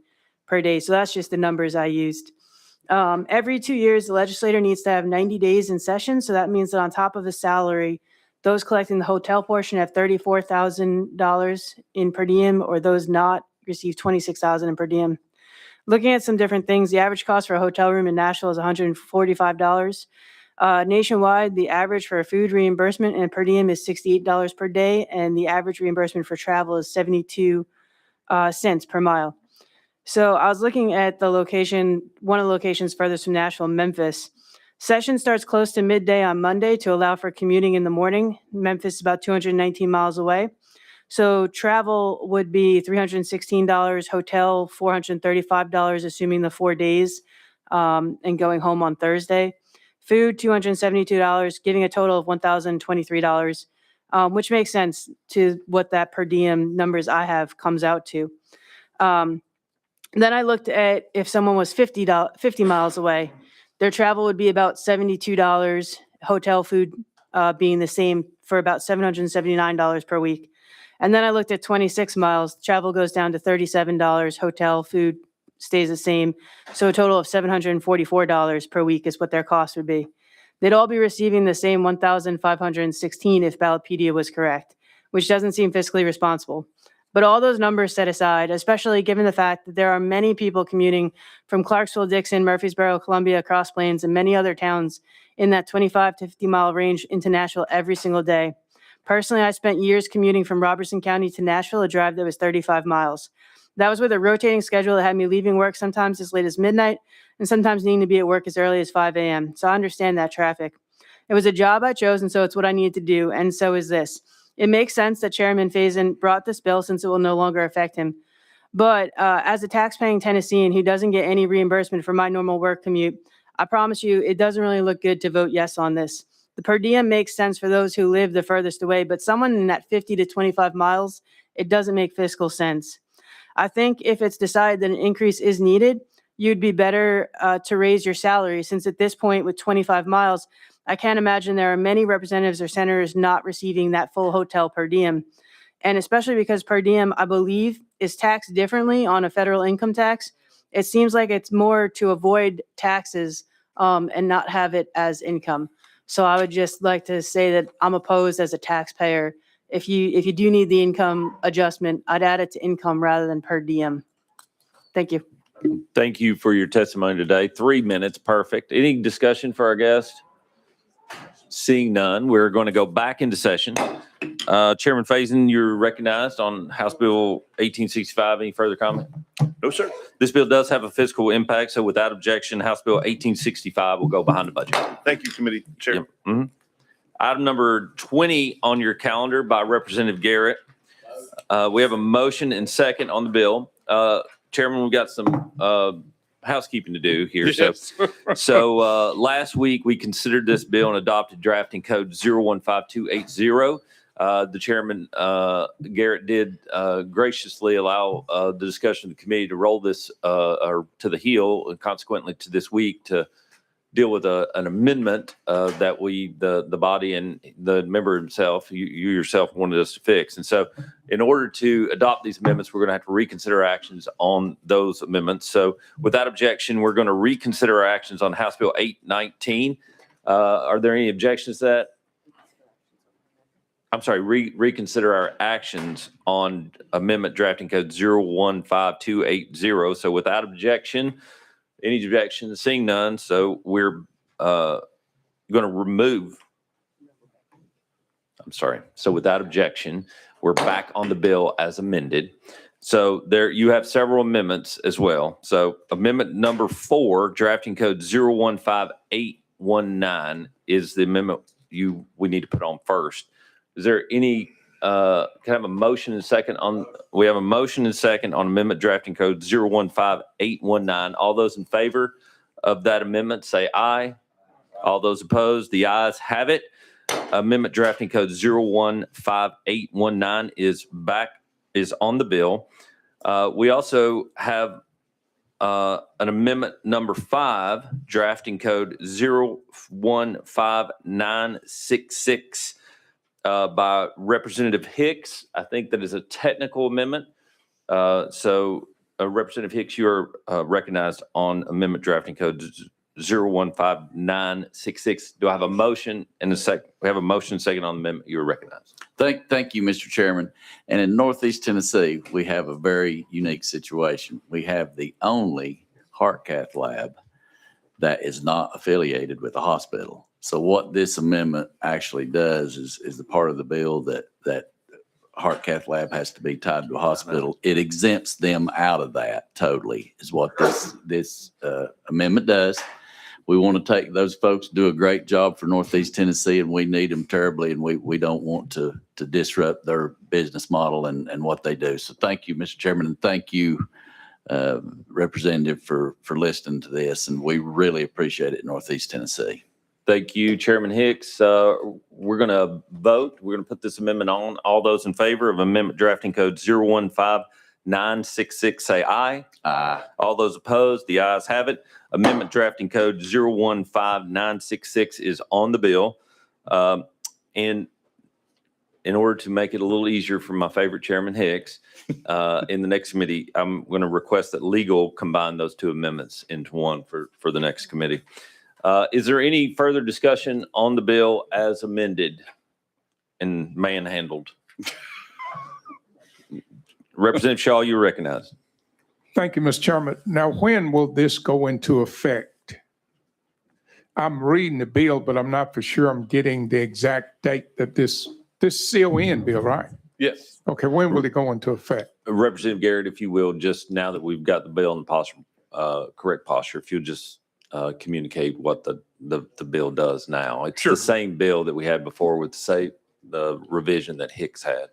per day. So that's just the numbers I used. Every 2 years, the legislator needs to have 90 days in session. So that means that on top of the salary, those collecting the hotel portion have $34,000 in per diem, or those not receive $26,000 in per diem. Looking at some different things, the average cost for a hotel room in Nashville is $145. Nationwide, the average for a food reimbursement and per diem is $68 per day, and the average reimbursement for travel is 72 cents per mile. So I was looking at the location, one of the locations furthest from Nashville, Memphis. Session starts close to midday on Monday to allow for commuting in the morning. Memphis is about 219 miles away. So travel would be $316, hotel $435, assuming the 4 days, and going home on Thursday. Food, $272, giving a total of $1,023, which makes sense to what that per diem numbers I have comes out to. Then I looked at if someone was 50 miles away, their travel would be about $72, hotel food being the same for about $779 per week. And then I looked at 26 miles, travel goes down to $37, hotel food stays the same. So a total of $744 per week is what their cost would be. They'd all be receiving the same $1,516 if Ballotpedia was correct, which doesn't seem fiscally responsible. But all those numbers set aside, especially given the fact that there are many people commuting from Clarksville, Dixon, Murfreesboro, Columbia, Cross Plains, and many other towns in that 25 to 50 mile range into Nashville every single day. Personally, I spent years commuting from Robertson County to Nashville, a drive that was 35 miles. That was with a rotating schedule that had me leaving work sometimes as late as midnight and sometimes needing to be at work as early as 5 a.m. So I understand that traffic. It was a job I chose, and so it's what I needed to do, and so is this. It makes sense that Chairman Faison brought this bill since it will no longer affect him. But as a tax-paying Tennessean who doesn't get any reimbursement for my normal work commute, I promise you it doesn't really look good to vote yes on this. The per diem makes sense for those who live the furthest away, but someone in that 50 to 25 miles, it doesn't make fiscal sense. I think if it's decided that an increase is needed, you'd be better to raise your salary, since at this point with 25 miles, I can't imagine there are many representatives or senators not receiving that full hotel per diem. And especially because per diem, I believe, is taxed differently on a federal income tax. It seems like it's more to avoid taxes and not have it as income. So I would just like to say that I'm opposed as a taxpayer. If you do need the income adjustment, I'd add it to income rather than per diem. Thank you. Thank you for your testimony today. 3 minutes, perfect. Any discussion for our guest? Seeing none, we're going to go back into session. Chairman Faison, you're recognized on House Bill 1865. Any further comment? No, sir. This bill does have a fiscal impact, so without objection, House Bill 1865 will go behind the budget. Thank you, Committee Chair. Yep. Mhm. Item number 20 on your calendar by Representative Garrett. We have a motion and second on the bill. Chairman, we've got some housekeeping to do here. Yes. So last week, we considered this bill and adopted drafting code 015280. The chairman, Garrett, did graciously allow the discussion of the committee to roll this or to the heel, and consequently to this week, to deal with an amendment that the body and the member himself, you yourself, wanted us to fix. And so in order to adopt these amendments, we're going to have to reconsider actions on those amendments. So without objection, we're going to reconsider our actions on House Bill 819. Are there any objections to that? I'm sorry, reconsider our actions on amendment drafting code 015280. So without objection, any objections? Seeing none, so we're going to remove. I'm sorry. So without objection, we're back on the bill as amended. So there you have several amendments as well. So amendment number 4, drafting code 015819 is the amendment we need to put on first. Is there any, can I have a motion and second on, we have a motion and second on amendment drafting code 015819. All those in favor of that amendment, say aye. All those opposed, the ayes have it. Amendment drafting code 015819 is on the bill. We also have an amendment number 5, drafting code 015966. By Representative Hicks. I think that is a technical amendment. So Representative Hicks, you are recognized on amendment drafting code 015966. Do I have a motion and a second? We have a motion and second on the amendment. You are recognized. Thank you, Mr. Chairman. And in Northeast Tennessee, we have a very unique situation. We have the only heart cath lab that is not affiliated with the hospital. So what this amendment actually does is the part of the bill that heart cath lab has to be tied to a hospital. It exempts them out of that totally, is what this amendment does. we want to take those folks, do a great job for Northeast Tennessee, and we need them terribly, and we don't want to disrupt their business model and what they do. So thank you, Mr. Chairman, and thank you, Representative, for listening to this, and we really appreciate it in Northeast Tennessee. Thank you, Chairman Hicks. We're going to vote. We're going to put this amendment on. All those in favor of Amendment Drafting Code 015966, say aye. Aye. All those opposed, the ayes have it. Amendment Drafting Code 015966 is on the bill. And in order to make it a little easier for my favorite Chairman Hicks, in the next committee, I'm going to request that legal combine those two amendments into one for the next committee. Is there any further discussion on the bill as amended and manhandled? Representative Shaw, you recognize. Thank you, Mr. Chairman. Now, when will this go into effect? I'm reading the bill, but I'm not for sure I'm getting the exact date that this CON bill, right? Yes. Okay, when will it go into effect? Representative Garrett, if you will, just now that we've got the bill in the posture, correct posture, if you'll just communicate what the bill does now. It's the same bill that we had before with the revision that Hicks had.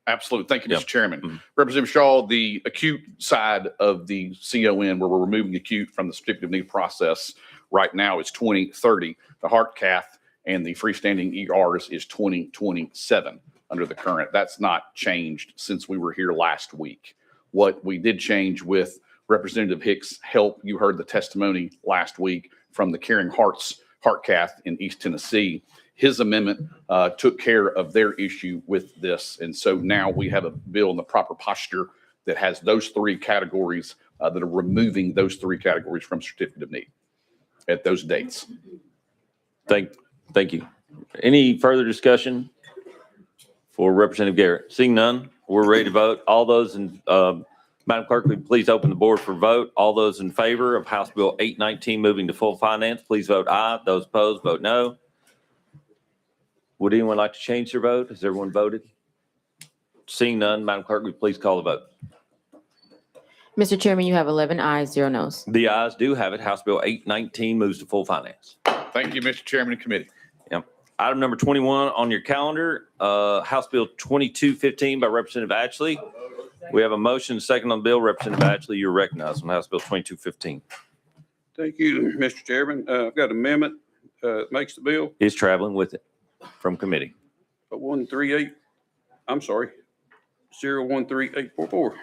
Absolutely. Thank you, Mr. Yep. Chairman. Mhm. Representative Shaw, the acute side of the CON, where we're removing acute from the certificate of need process right now is 2030. The heart cath and the freestanding ERs is 2027 under the current. That's not changed since we were here last week. What we did change with Representative Hicks' help, you heard the testimony last week from the Caring Hearts heart cath in East Tennessee. His amendment took care of their issue with this. And so now we have a bill in the proper posture that has those three categories that are removing those three categories from certificate of need at those dates. Thank you. Any further discussion for Representative Garrett? Seeing none, we're ready to vote. All those in, Madam Clerk, would you please open the board for vote? All those in favor of House Bill 819 moving to full finance, please vote aye. Those opposed, vote no. Would anyone like to change their vote? Has everyone voted? Seeing none, Madam Clerk, would you please call the vote? Mr. Chairman, you have 11 ayes, 0 noes. The ayes do have it. House Bill 819 moves to full finance. Thank you, Mr. Chairman and committee. Yep. Item number 21 on your calendar, House Bill 2215 by Representative Ashley. We have a motion, second on the bill. Representative Ashley, you're recognized on House Bill 2215. Thank you, Mr. Chairman. I've got an amendment, makes the bill. Is traveling with it from committee. 138, I'm sorry, 013844.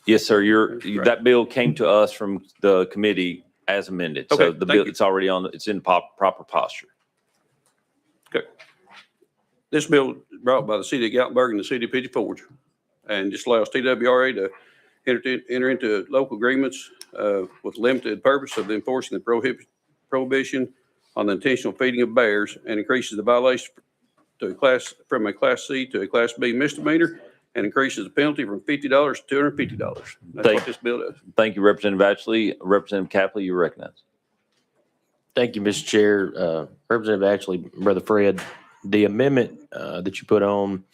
Yes, sir. That bill came to us from the committee as amended. So Okay, the thank bill, you. it's already on, it's in proper posture. Okay. This bill is brought by the city of Gatlinburg and the city of Pigeon Forge, and just allows TWRA to enter into local agreements with limited purpose of enforcing the prohibition on the intentional feeding of bears, and increases the violation to from a Class C to a Class B misdemeanor, and increases the penalty from $50 to $250. That's what this bill does. Thank you, Representative Ashley. Representative Capley, you recognize. Thank you, Mr. Chair. Representative Ashley, Brother Fred, the amendment that you put on,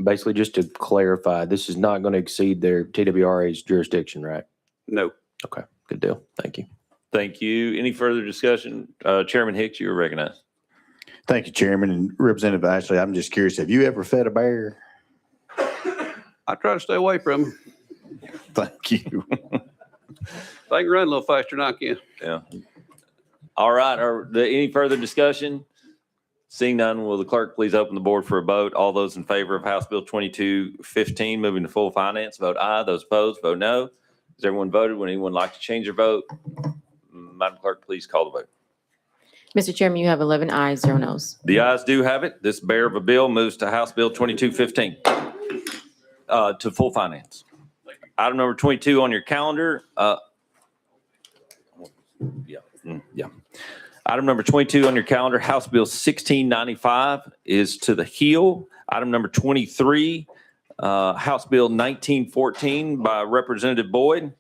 basically just to clarify, this is not going to exceed their TWRA's jurisdiction, right? No. Okay, good deal. Thank you. Thank you. Any further discussion? Chairman Hicks, you are recognized. Thank you, Chairman. And Representative Ashley, I'm just curious, have you ever fed a bear? I try to stay away from them. Thank you. They can run a little faster than I can. Yeah. All right. Any further discussion? Seeing none, will the clerk please open the board for a vote? All those in favor of House Bill 2215 moving to full finance, vote aye. Those opposed, vote no. Has everyone voted? Would anyone like to change their vote? Madam Clerk, please call the vote. Mr. Chairman, you have 11 ayes, 0 noes. The ayes do have it. This bear of a bill moves to House Bill 2215 to full finance. Item number 22 on your calendar. Item number 22 on your calendar, House Bill 1695 is to the heel. Item number 23, House Bill 1914 by Representative Boyd.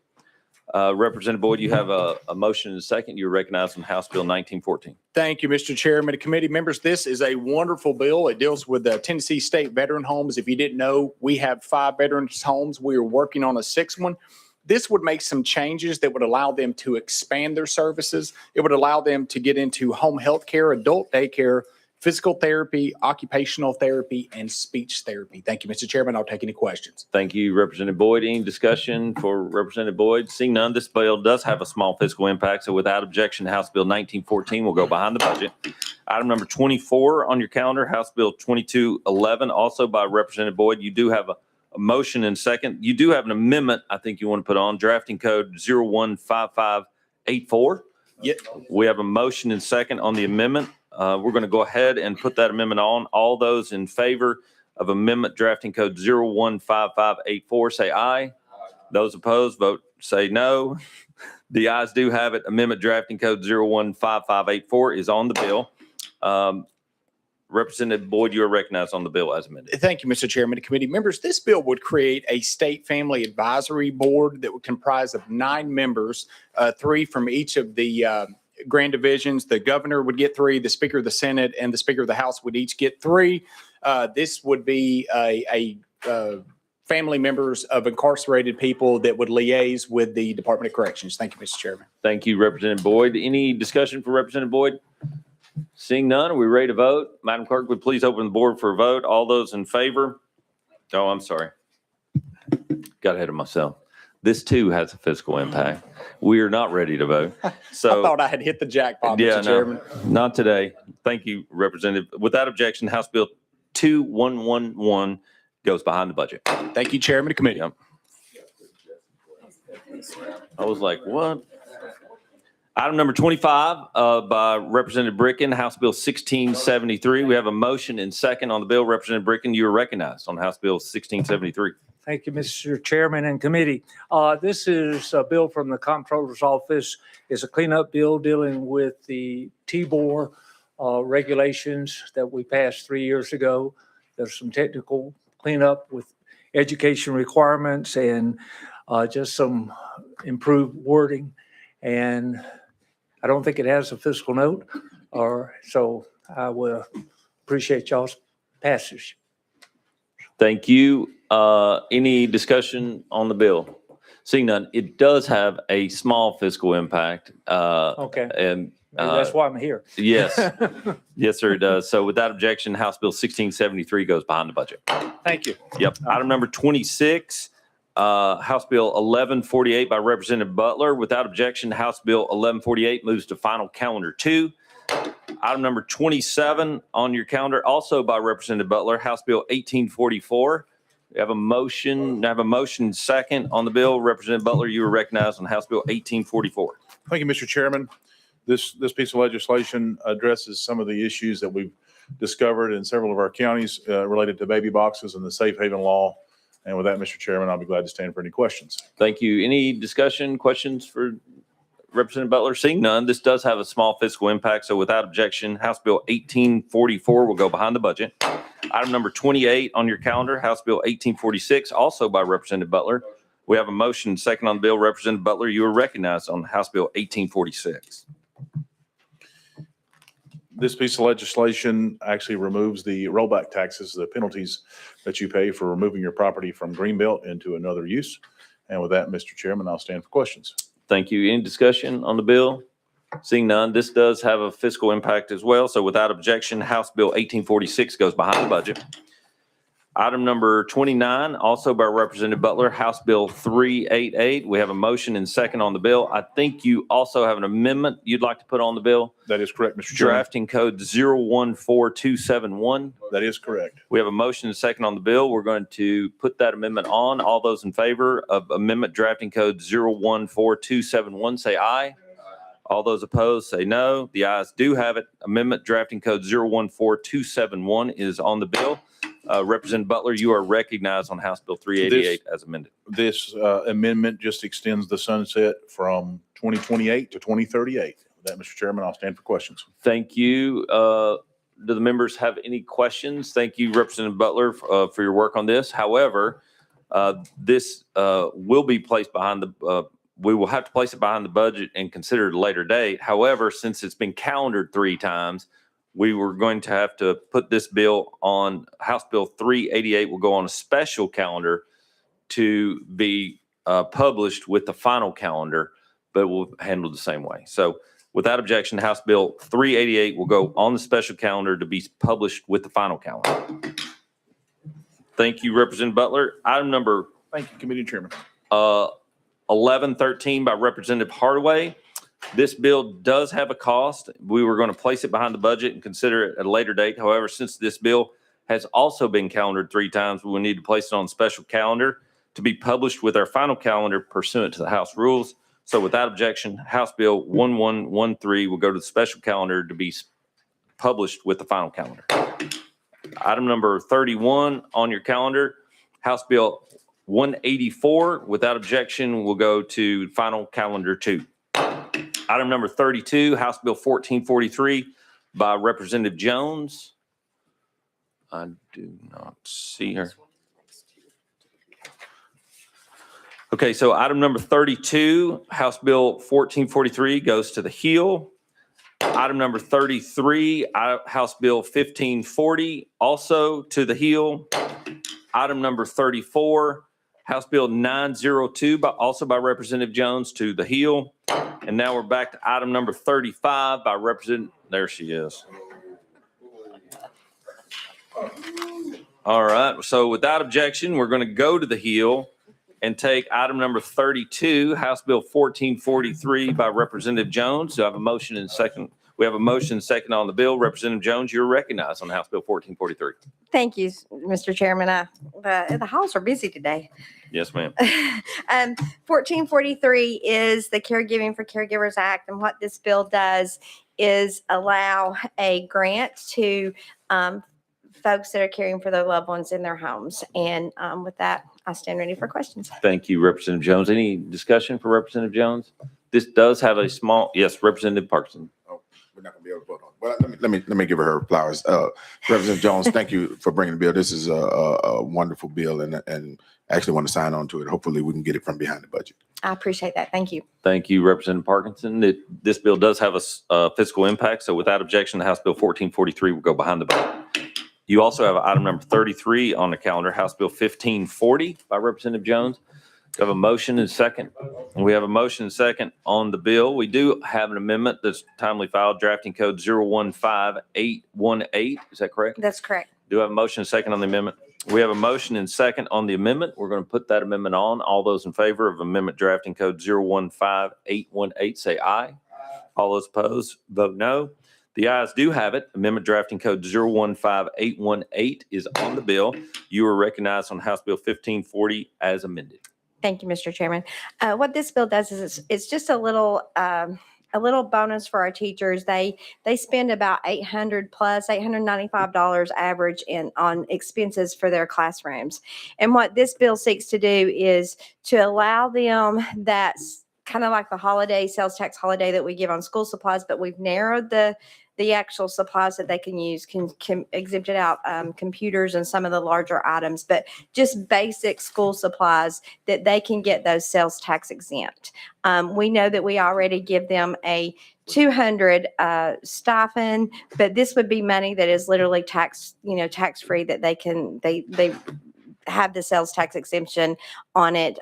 Representative Boyd, you have a motion and a second. You're recognized on House Bill 1914. Thank you, Mr. Chairman and committee members. This is a wonderful bill. It deals with the Tennessee State Veteran Homes. If you didn't know, we have 5 veterans homes. We are working on a 6th one. this would make some changes that would allow them to expand their services. It would allow them to get into home health care, adult daycare, physical therapy, occupational therapy, and speech therapy. Thank you, Mr. Chairman. I'll take any questions. Thank you, Representative Boyd. Any discussion for Representative Boyd? Seeing none, this bill does have a small fiscal impact, so without objection, House Bill 1914 will go behind the budget. Item number 24 on your calendar, House Bill 2211, also by Representative Boyd. You do have a motion and second. You do have an amendment I think you want to put on, drafting code 015584. Yeah. We have a motion and second on the amendment. We're going to go ahead and put that amendment on. All those in favor of amendment drafting code 015584, say aye. Those opposed, vote say no. The ayes do have it. Amendment drafting code 015584 is on the bill. Representative Boyd, you are recognized on the bill as amended. Thank you, Mr. Chairman and committee members. This bill would create a state family advisory board that would comprise of 9 members, 3 from each of the grand divisions. The governor would get 3, the Speaker of the Senate and the Speaker of the House would each get 3. This would be a family members of incarcerated people that would liaise with the Department of Corrections. Thank you, Mr. Chairman. Thank you, Representative Boyd. Any discussion for Representative Boyd? Seeing none, are we ready to vote? Madam Clerk, would please open the board for a vote. All those in favor? Oh, I'm sorry. Got ahead of myself. This too has a fiscal impact. We are not ready to vote. So I thought I had hit the jackpot, yeah, Mr. Chairman. no, not today. Thank you, Representative. Without objection, House Bill 2111 goes behind the budget. Thank you, Chairman and committee. Yep. I was like, what? Item number 25 by Representative Bricken, House Bill 1673. We have a motion and second on the bill. Representative Bricken, you are recognized on House Bill 1673. Thank you, Mr. Chairman and committee. This is a bill from the Comptroller's Office. It's a cleanup bill dealing with the TBOR regulations that we passed 3 years ago. There's some technical cleanup with education requirements and just some improved wording. And I don't think it has a fiscal note, so I will appreciate y'all's passage. Thank you. Any discussion on the bill? Seeing none, it does have a small fiscal impact. Okay. And Maybe that's why I'm here. yes, yes, sir, it does. So without objection, House Bill 1673 goes behind the budget. Thank you. Yep. Item number 26, House Bill 1148 by Representative Butler. Without objection, House Bill 1148 moves to final calendar 2. Item number 27 on your calendar, also by Representative Butler, House Bill 1844. We have a motion second on the bill. Representative Butler, you are recognized on House Bill 1844. Thank you, Mr. Chairman. This piece of legislation addresses some of the issues that we've discovered in several of our counties related to baby boxes and the safe haven law. And with that, Mr. Chairman, I'll be glad to stand for any questions. Thank you. Any discussion, questions for Representative Butler? Seeing none, this does have a small fiscal impact. So without objection, House Bill 1844 will go behind the budget. Item number 28 on your calendar, House Bill 1846, also by Representative Butler. We have a motion second on the bill. Representative Butler, you are recognized on House Bill 1846. This piece of legislation actually removes the rollback taxes, the penalties that you pay for removing your property from Greenbelt into another use. And with that, Mr. Chairman, I'll stand for questions. Thank you. Any discussion on the bill? Seeing none, this does have a fiscal impact as well. So without objection, House Bill 1846 goes behind the budget. Item number 29, also by Representative Butler, House Bill 388. We have a motion and second on the bill. I think you also have an amendment you'd like to put on the bill. That is correct, Mr. Chairman. Drafting code 014271. That is correct. We have a motion and second on the bill. We're going to put that amendment on. All those in favor of amendment drafting code 014271, say aye. All those opposed, say no. The ayes do have it. Amendment drafting code 014271 is on the bill. Representative Butler, you are recognized on House Bill 388 as amended. This amendment just extends the sunset from 2028 to 2038. With that, Mr. Chairman, I'll stand for questions. Thank you. Do the members have any questions? Thank you, Representative Butler, for your work on this. However, this will be placed behind the we will have to place it behind the budget and consider it a later date. However, since it's been calendared 3 times, we were going to have to put this bill on. House Bill 388 will go on a special calendar to be published with the final calendar, but will handle the same way. So without objection, House Bill 388 will go on the special calendar to be published with the final calendar. Thank you, Representative Butler. Item number Thank you, Committee Chairman. 1113 by Representative Hardaway. This bill does have a cost. We were going to place it behind the budget and consider it at a later date. However, since this bill has also been calendared 3 times, we will need to place it on special calendar to be published with our final calendar pursuant to the House rules. So without objection, House Bill 1113 will go to the special calendar to be published with the final calendar. Item number 31 on your calendar, House Bill 184, without objection, will go to final calendar 2. Item number 32, House Bill 1443 by Representative Jones. I do not see her. Okay, so item number 32, House Bill 1443 goes to the Hill. Item number 33, House Bill 1540, also to the Hill. Item number 34, House Bill 902, also by Representative Jones, to the Hill. And now we're back to item number 35 by Representative, there she is. All right, so without objection, we're going to go to the Hill and take item number 32, House Bill 1443 by Representative Jones. Do I have a motion and second? We have a motion and second on the bill. Representative Jones, you're recognized on House Bill 1443. Thank you, Mr. Chairman. The halls are busy today. Yes, ma'am. 1443 is the Caregiving for Caregivers Act, and what this bill does is allow a grant to folks that are caring for their loved ones in their homes. And with that, I stand ready for questions. Thank you, Representative Jones. Any discussion for Representative Jones? This does have a small, yes, Representative Parkinson. We're not gonna be able to vote on it. But let me give her flowers. Representative Jones, thank you for bringing the bill. This is a wonderful bill, and actually want to sign on to it. Hopefully, we can get it from behind the budget. I appreciate that. Thank you. Thank you, Representative Parkinson. This bill does have a fiscal impact, so without objection, House Bill 1443 will go behind the budget. You also have item number 33 on the calendar, House Bill 1540 by Representative Jones. We have a motion and second. And we have a motion and second on the bill. We do have an amendment that's timely filed, drafting code 015818. Is that correct? That's correct. Do I have a motion and second on the amendment? We have a motion and second on the amendment. We're going to put that amendment on. All those in favor of amendment drafting code 015818, say aye. All those opposed, vote no. The ayes do have it. Amendment drafting code 015818 is on the bill. You are recognized on House Bill 1540 as amended. Thank you, Mr. Chairman. What this bill does is it's just a little bonus for our teachers. They spend about $895 average on expenses for their classrooms. And what this bill seeks to do is to allow them, that's kind of like the holiday, sales tax holiday that we give on school supplies, but we've narrowed the actual supplies that they can use, can exempted out computers and some of the larger items, but just basic school supplies that they can get those sales tax exempt. We know that we already give them a $200 stipend, but this would be money that is literally tax-free, that they have the sales tax exemption on it.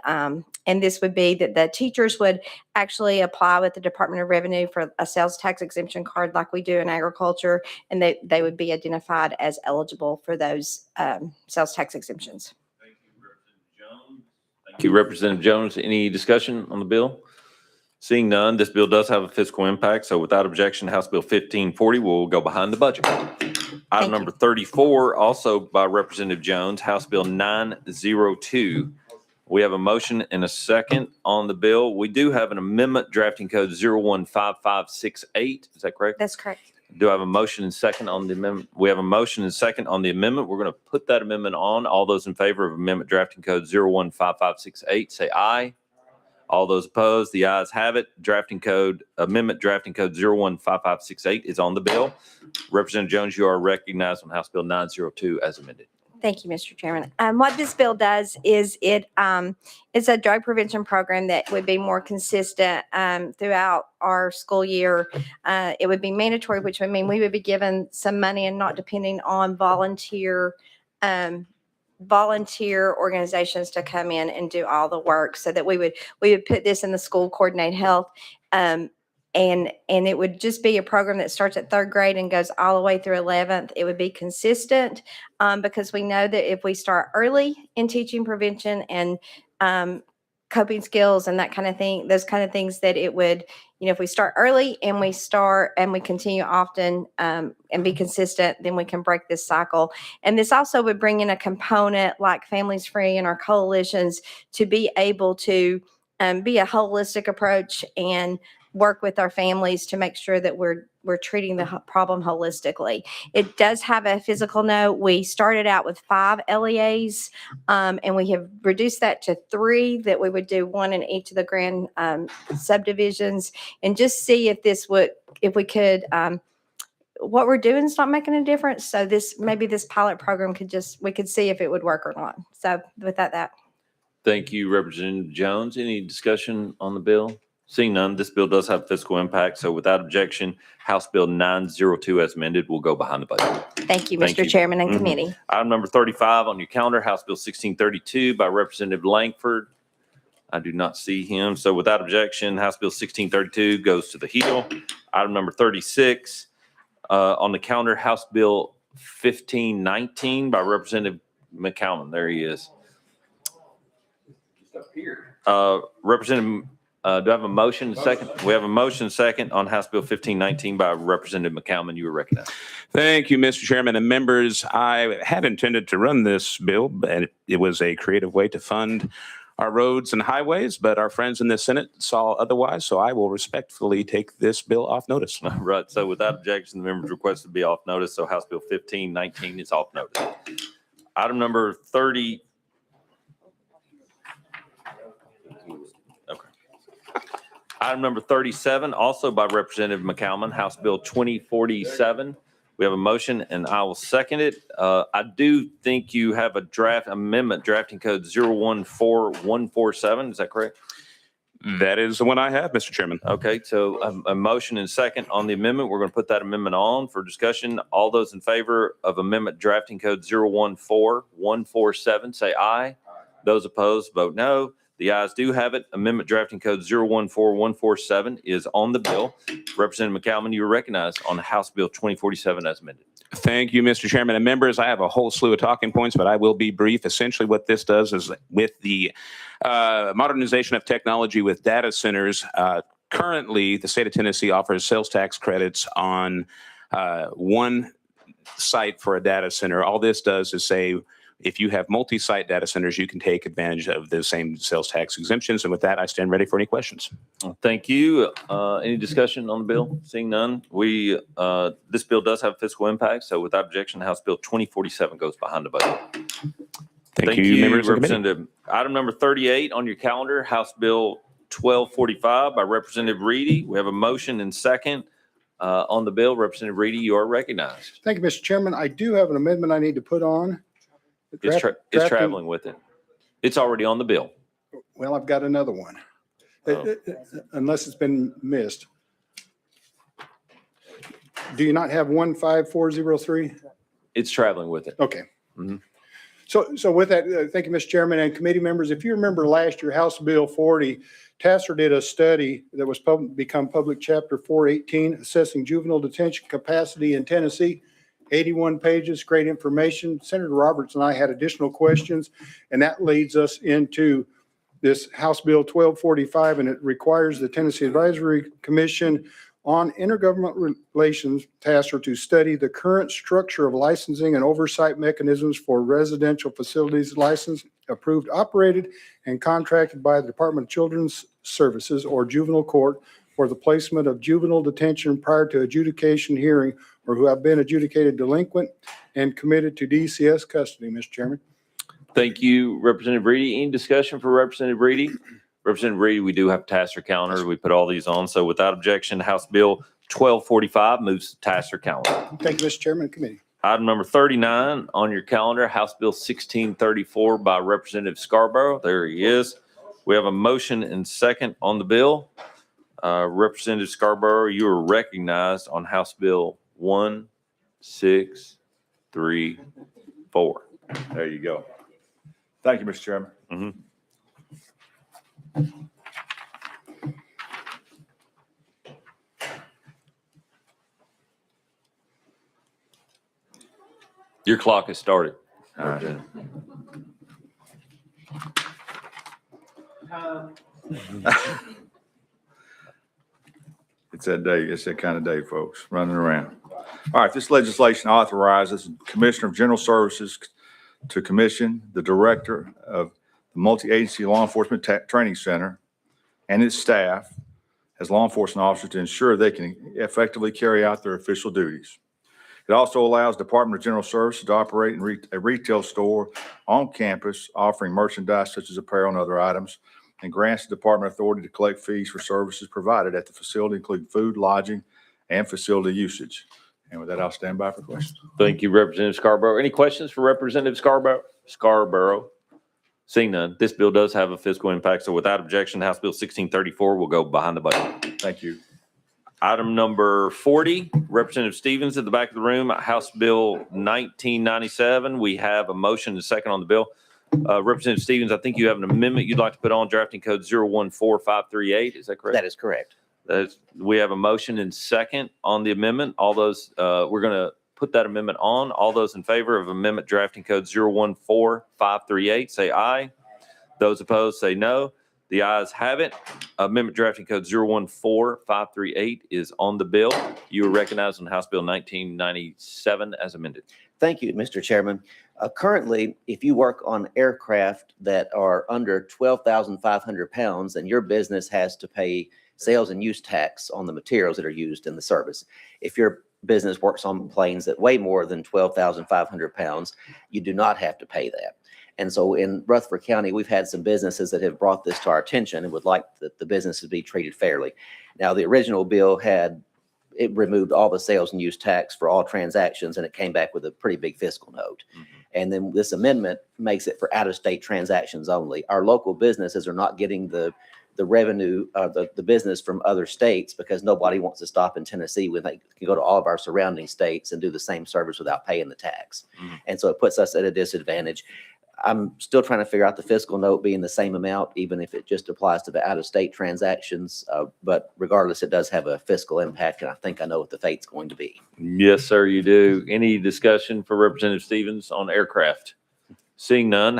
And this would be that the teachers would actually apply with the Department of Revenue for a sales tax exemption card like we do in agriculture, and they would be identified as eligible for those sales tax exemptions. Thank you, Representative Jones. Any discussion on the bill? Seeing none, this bill does have a fiscal impact, so without objection, House Bill 1540 will go behind the budget. Item number 34, also by Representative Jones, House Bill 902. We have a motion and a second on the bill. We do have an amendment drafting code 015568. Is that correct? That's correct. Do I have a motion and second on the amendment? We have a motion and second on the amendment. We're going to put that amendment on. All those in favor of amendment drafting code 015568, say aye. All those opposed, the ayes have it. Amendment drafting code 015568 is on the bill. Representative Jones, you are recognized on House Bill 902 as amended. Thank you, Mr. Chairman. What this bill does is it's a drug prevention program that would be more consistent throughout our school year. It would be mandatory, which would mean we would be given some money and not depending on volunteer volunteer organizations to come in and do all the work, so that we would put this in the school coordinate health. And it would just be a program that starts at 3rd grade and goes all the way through 11th. It would be consistent, because we know that if we start early in teaching prevention and coping skills and that kind of thing, those kind of things, that it would, if we start early and we continue often, and be consistent, then we can break this cycle. And this also would bring in a component like Families Free and our coalitions to be able to be a holistic approach and work with our families to make sure that we're treating the problem holistically. It does have a physical note. We started out with 5 LEAs, and we have reduced that to 3, that we would do 1 in each of the grand subdivisions, and just see if we could, what we're doing is not making a difference. So maybe this pilot program we could see if it would work or not. So with that. Thank you, Representative Jones. Any discussion on the bill? Seeing none, this bill does have fiscal impact. So without objection, House Bill 902 as amended will go behind the budget. Thank you, Thank Mr. you. Chairman and Mhm. committee. Item number 35 on your calendar, House Bill 1632 by Representative Langford. I do not see him. So without objection, House Bill 1632 goes to the heel. Item number 36 on the calendar, House Bill 1519 by Representative McCalman. There he is. Representative, do I have a motion second? We have a motion second on House Bill 1519 by Representative McCalman. You were recognized. Thank you, Mr. Chairman and members. I had intended to run this bill, but it was a creative way to fund our roads and highways, but our friends in the Senate saw otherwise, so I will respectfully take this bill off notice. Right. So without objection, the members request to be off notice. So House Bill 1519 is off notice. Item number 30. Okay. Item number 37, also by Representative McCalman, House Bill 2047. We have a motion and I will second it. I do think you have a draft amendment, drafting code 014147. Is that correct? That is the one I have, Mr. Chairman. Okay, so a motion and second on the amendment. We're going to put that amendment on for discussion. All those in favor of amendment drafting code 014147, say aye. Those opposed, vote no. The ayes do have it. Amendment drafting code 014147 is on the bill. Representative McCalman, you are recognized on House Bill 2047 as amended. Thank you, Mr. Chairman and members. I have a whole slew of talking points, but I will be brief. Essentially, what this does is with the modernization of technology with data centers, currently the state of Tennessee offers sales tax credits on one site for a data center. All this does is say, if you have multi-site data centers, you can take advantage of the same sales tax exemptions. And with that, I stand ready for any questions. Thank you. Any discussion on the bill? Seeing none, this bill does have fiscal impact. So without objection, House Bill 2047 goes behind the budget. Thank you, members of the committee. Representative. Item number 38 on your calendar, House Bill 1245 by Representative Reedy. We have a motion and second on the bill. Representative Reedy, you are recognized. Thank you, Mr. Chairman. I do have an amendment I need to put on. It's traveling with it. It's already on the bill. Well, I've got another one, unless it's been missed. Do you not have 15403? It's traveling with it. Okay. Mhm. So with that, thank you, Mr. Chairman and committee members. If you remember last year, House Bill 40, Tasser did a study that was become public chapter 418, assessing juvenile detention capacity in Tennessee. 81 pages, great information. Senator Roberts and I had additional questions, and that leads us into this House Bill 1245, and it requires the Tennessee Advisory Commission on Intergovernmental Relations, TASER, to study the current structure of licensing and oversight mechanisms for residential facilities licensed, approved, operated, and contracted by the Department of Children's Services or juvenile court for the placement of juvenile detention prior to adjudication hearing or who have been adjudicated delinquent and committed to DCS custody, Mr. Chairman. Thank you, Representative Reedy. Any discussion for Representative Reedy? Representative Reedy, we do have Tasser calendar. We put all these on. So without objection, House Bill 1245 moves to Tasser calendar. Thank you, Mr. Chairman and committee. Item number 39 on your calendar, House Bill 1634 by Representative Scarborough. There he is. We have a motion and second on the bill. Representative Scarborough, you are recognized on House Bill 1634. There you go. Thank you, Mr. Chairman. Your clock has started. All right. It's that day. It's that kind of day, folks, running around. All right, this legislation authorizes the Commissioner of General Services to commission the Director of the Multi-Agency Law Enforcement Training Center and its staff as law enforcement officers to ensure they can effectively carry out their official duties. It also allows Department of General Services to operate a retail store on campus offering merchandise such as apparel and other items, and grants the department authority to collect fees for services provided at the facility, including food, lodging, and facility usage. And with that, I'll stand by for questions. Thank you, Representative Scarborough. Any questions for Representative Scarborough? Seeing none, this bill does have a fiscal impact, so without objection, House Bill 1634 will go behind the budget. Thank you. Item number 40, Representative Stevens at the back of the room, House Bill 1997. We have a motion and a second on the bill. Representative Stevens, I think you have an amendment you'd like to put on, drafting code 014538. Is that correct? That is correct. We have a motion and second on the amendment. All those, we're going to put that amendment on. All those in favor of amendment drafting code 014538, say aye. Those opposed, say no. The ayes have it. Amendment drafting code 014538 is on the bill. You are recognized on House Bill 1997 as amended. Thank you, Mr. Chairman. Currently, if you work on aircraft that are under 12,500 pounds, then your business has to pay sales and use tax on the materials that are used in the service. If your business works on planes that weigh more than 12,500 pounds, you do not have to pay that. And so in Rutherford County, we've had some businesses that have brought this to our attention and would like the business to be treated fairly. Now, the original bill it removed all the sales and use tax for all transactions, and it came back with a pretty big fiscal note. And then this amendment makes it for out-of-state transactions only. Our local businesses are not getting the revenue, the business from other states because nobody wants to stop in Tennessee when they can go to all of our surrounding states and do the same service without paying the tax. And so it puts us at a disadvantage. I'm still trying to figure out the fiscal note being the same amount, even if it just applies to the out-of-state transactions. But regardless, it does have a fiscal impact, and I think I know what the fate's going to be. Yes, sir, you do. Any discussion for Representative Stevens on aircraft? Seeing none,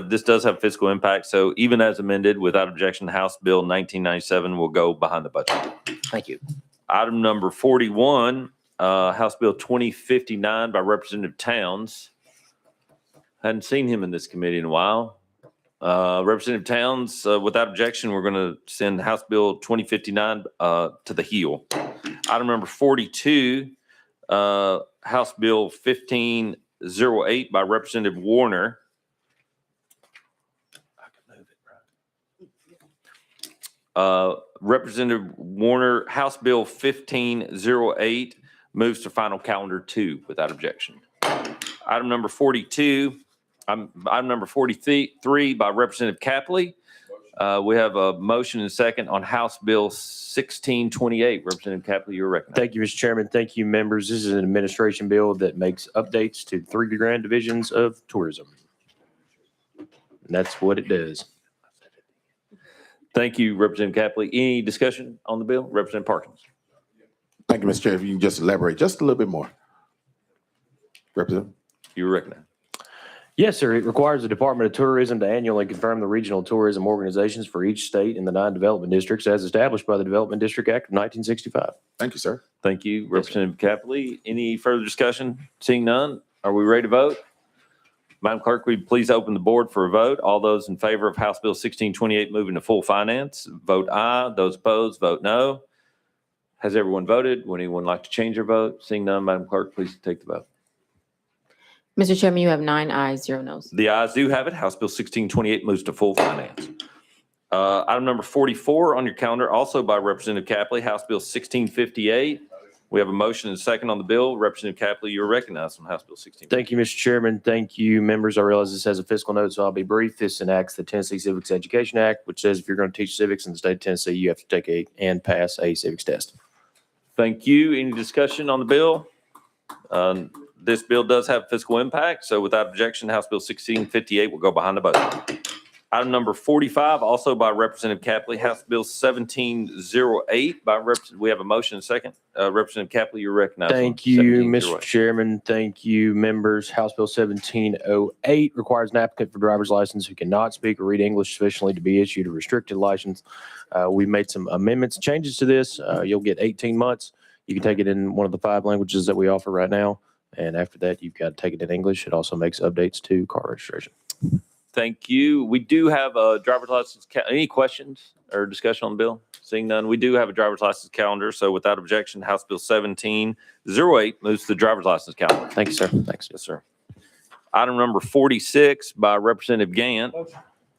this does have fiscal impact, so even as amended, without objection, House Bill 1997 will go behind the budget. Thank you. Item number 41, House Bill 2059 by Representative Towns. Hadn't seen him in this committee in a while. Representative Towns, without objection, we're going to send House Bill 2059 to the heel. Item number 42, House Bill 1508 by Representative Warner. Representative Warner, House Bill 1508 moves to final calendar 2 without objection. Item number 42. Item number 43 by Representative Capley. We have a motion and second on House Bill 1628. Representative Capley, you're recognized. Thank you, Mr. Chairman. Thank you, members. This is an administration bill that makes updates to 3 grand divisions of tourism. And that's what it does. Thank you, Representative Capley. Any discussion on the bill? Representative Parkins. Thank you, Mr. Chair. If you can just elaborate just a little bit more. Representative. You're recognized. Yes, sir. It requires the Department of Tourism to annually confirm the regional tourism organizations for each state in the 9 development districts as established by the Development District Act of 1965. Thank you, sir. Thank you, Representative Capley. Any further discussion? Seeing none, are we ready to vote? Madam Clerk, will you please open the board for a vote? All those in favor of House Bill 1628 moving to full finance, vote aye. Those opposed, vote no. Has everyone voted? Would anyone like to change their vote? Seeing none, Madam Clerk, please take the vote. Mr. Chairman, you have 9 ayes, 0 noes. The ayes do have it. House Bill 1628 moves to full finance. Item number 44 on your calendar, also by Representative Capley, House Bill 1658. We have a motion and a second on the bill. Representative Capley, you're recognized on House Bill 16. Thank you, Mr. Chairman. Thank you, members. I realize this has a fiscal note, so I'll be brief. This enacts the Tennessee Civics Education Act, which says if you're going to teach civics in the state of Tennessee, you have to take and pass a civics test. Thank you. Any discussion on the bill? This bill does have fiscal impact, so without objection, House Bill 1658 will go behind the budget. Item number 45, also by Representative Capley, House Bill 1708 by we have a motion and second. Representative Capley, you're recognized. on Thank you, 1708. Mr. Chairman. Thank you, members. House Bill 1708 requires an applicant for driver's license who cannot speak or read English sufficiently to be issued a restricted license. We made some amendments, changes to this. You'll get 18 months. You can take it in one of the 5 languages that we offer right now. And after that, you've got to take it in English. It also makes updates to car registration. Thank you. We do have a driver's license. Any questions or discussion on the bill? Seeing none, we do have a driver's license calendar. So without objection, House Bill 1708 moves to the driver's license calendar. Thank you, sir. Thanks. Yes, sir. Item number 46 by Representative Gant.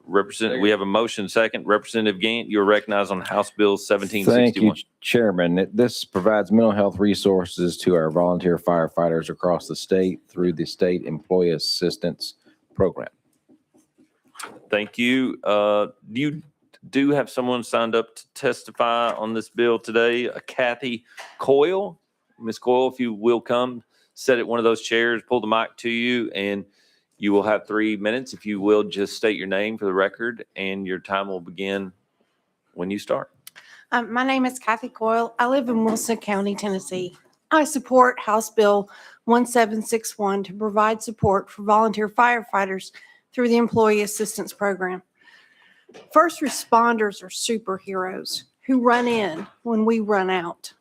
We have a motion second. Representative Gant, you are recognized on House Bill 1761. Thank you, Chairman. This provides mental health resources to our volunteer firefighters across the state through the State Employee Assistance Program. Thank you. You do have someone signed up to testify on this bill today, Kathy Coyle. Ms. Coyle, if you will come, sit at one of those chairs, pull the mic to you, and you will have 3 minutes. If you will, just state your name for the record, and your time will begin when you start. My name is Kathy Coyle. I live in Wilson County, Tennessee. I support House Bill 1761 to provide support for volunteer firefighters through the Employee Assistance Program. First responders are superheroes who run in when we run out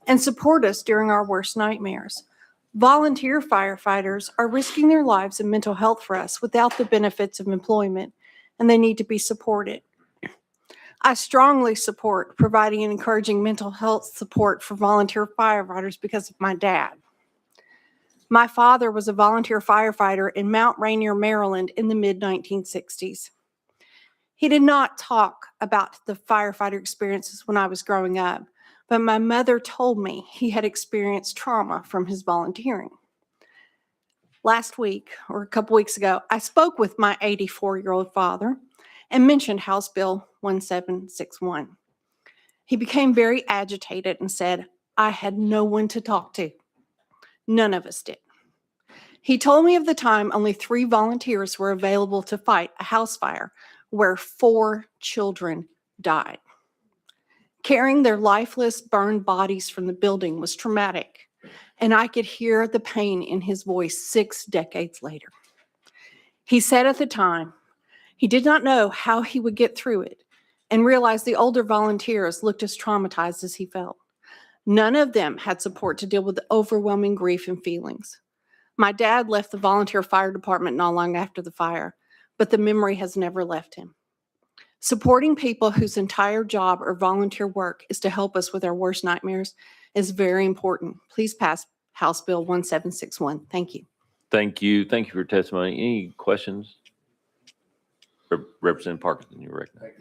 and support us during our worst nightmares. Volunteer firefighters are risking their lives and mental health for us without the benefits of employment, and they need to be supported. I strongly support providing and encouraging mental health support for volunteer firefighters because of my dad. My father was a volunteer firefighter in Mount Rainier, Maryland in the mid-1960s. He did not talk about the firefighter experiences when I was growing up, but my mother told me he had experienced trauma from his volunteering. Last week, or a couple weeks ago, I spoke with my 84-year-old father and mentioned House Bill 1761. He became very agitated and said, I had no one to talk to. None of us did. He told me of the time only 3 volunteers were available to fight a house fire where 4 children died. Carrying their lifeless, burned bodies from the building was traumatic, and I could hear the pain in his voice 6 decades later. He said at the time he did not know how he would get through it and realized the older volunteers looked as traumatized as he felt. None of them had support to deal with the overwhelming grief and feelings. My dad left the volunteer fire department not long after the fire, but the memory has never left him. Supporting people whose entire job or volunteer work is to help us with our worst nightmares is very important. Please pass House Bill 1761. Thank you. Thank you. Thank you for your testimony. Any questions? Representative Parkinson, you're recognized.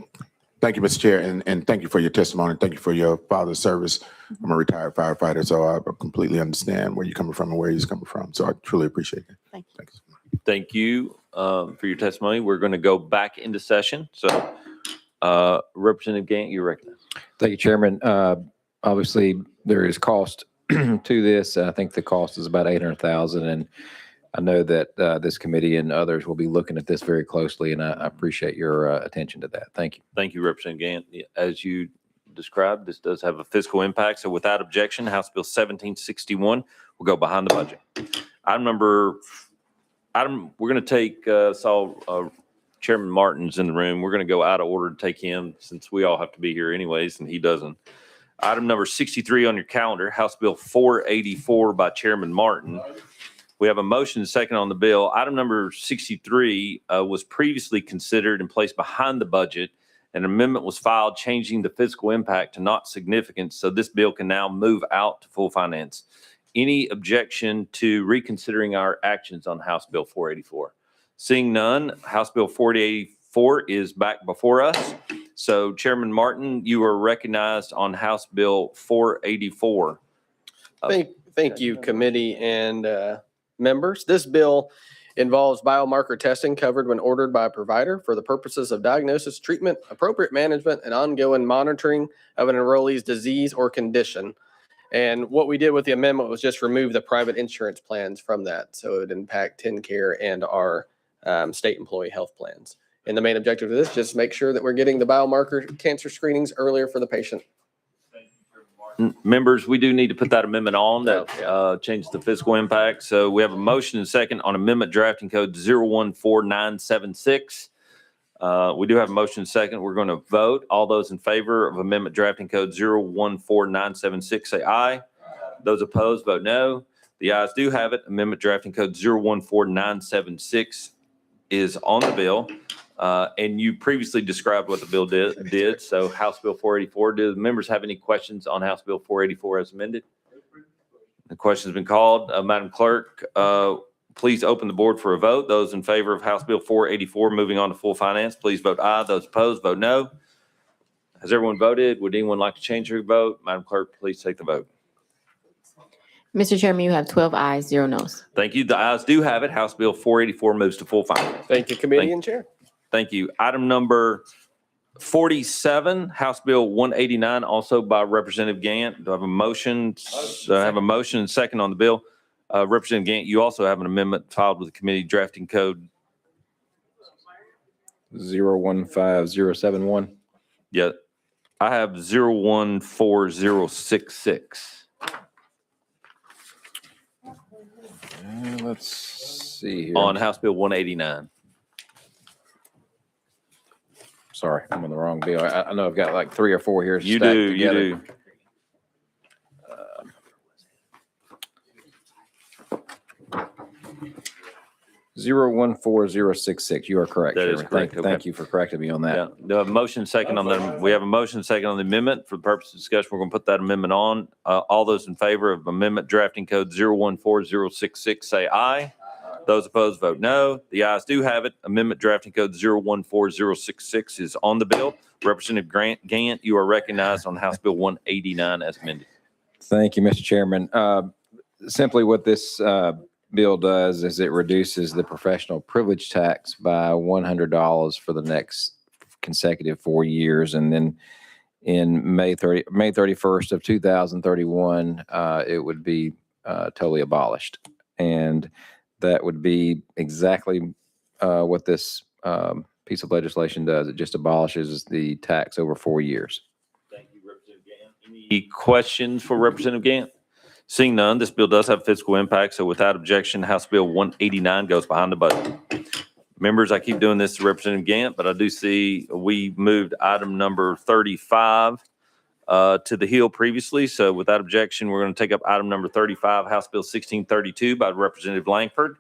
Thank you, Mr. Chair, and thank you for your testimony. Thank you for your father's service. I'm a retired firefighter, so I completely understand where you're coming from and where he's coming from. So I truly appreciate it. Thank you. Thanks. Thank you for your testimony. We're going to go back into session. So Representative Gant, you're recognized. Thank you, Chairman. Obviously, there is cost to this. I think the cost is about $800,000, and I know that this committee and others will be looking at this very closely, and I appreciate your attention to that. Thank you. Thank you, Representative Gant. As you described, this does have a fiscal impact. So without objection, House Bill 1761 will go behind the budget. We're going to take, Chairman Martin's in the room. We're going to go out of order to take him since we all have to be here anyways, and he doesn't. Item number 63 on your calendar, House Bill 484 by Chairman Martin. We have a motion second on the bill. Item number 63 was previously considered and placed behind the budget. An amendment was filed changing the fiscal impact to not significant, so this bill can now move out to full finance. Any objection to reconsidering our actions on House Bill 484? Seeing none, House Bill 484 is back before us. So Chairman Martin, you are recognized on House Bill 484. Thank you, committee and members. This bill involves biomarker testing covered when ordered by a provider for the purposes of diagnosis, treatment, appropriate management, and ongoing monitoring of an enrollee's disease or condition. And what we did with the amendment was just remove the private insurance plans from that. So it would impact TennCare and our state employee health plans. And the main objective of this, just make sure that we're getting the biomarker cancer screenings earlier for the patient. Members, we do need to put that amendment on that changes the fiscal impact. So we have a motion and second on amendment drafting code 014976. We do have a motion and second. We're going to vote. All those in favor of amendment drafting code 014976 say aye. Those opposed vote no. The ayes do have it. Amendment drafting code 014976 is on the bill. And you previously described what the bill did. So House Bill 484. Do the members have any questions on House Bill 484 as amended? The question's been called. Madam Clerk, please open the board for a vote. Those in favor of House Bill 484 moving on to full finance, please vote aye. Those opposed vote no. Has everyone voted? Would anyone like to change their vote? Madam Clerk, please take the vote. Mr. Chairman, you have 12 ayes, 0 noes. Thank you. The ayes do have it. House Bill 484 moves to full finance. Thank you, committee and chair. Thank you. Item number 47, House Bill 189, also by Representative Gant. Do I have a motion? I have a motion and second on the bill. Representative Gant, you also have an amendment filed with the committee drafting code 015071. Yeah, I have 014066. Let's see here. On House Bill 189. Sorry, I'm on the wrong bill. I know I've got like 3 or 4 here. You stacked do, together. you do. 014066. You are correct. That is Chairman. correct. Thank you for correcting me on that. Yeah, do I have a motion second on the, we have a motion second on the amendment. For the purpose of discussion, we're going to put that amendment on. All those in favor of amendment drafting code 014066 say aye. Those opposed vote no. The ayes do have it. Amendment drafting code 014066 is on the bill. Representative Gant, you are recognized on House Bill 189 as amended. Thank you, Mr. Chairman. Simply what this bill does is it reduces the professional privilege tax by $100 for the next consecutive 4 years. And then in May 31st of 2031, it would be totally abolished. And that would be exactly what this piece of legislation does. It just abolishes the tax over 4 years. Thank you, Representative Gant. Any questions for Representative Gant? Seeing none, this bill does have fiscal impact. So without objection, House Bill 189 goes behind the budget. Members, I keep doing this to Representative Gant, but I do see we moved item number 35 to the Hill previously. So without objection, we're going to take up item number 35, House Bill 1632 by Representative Langford.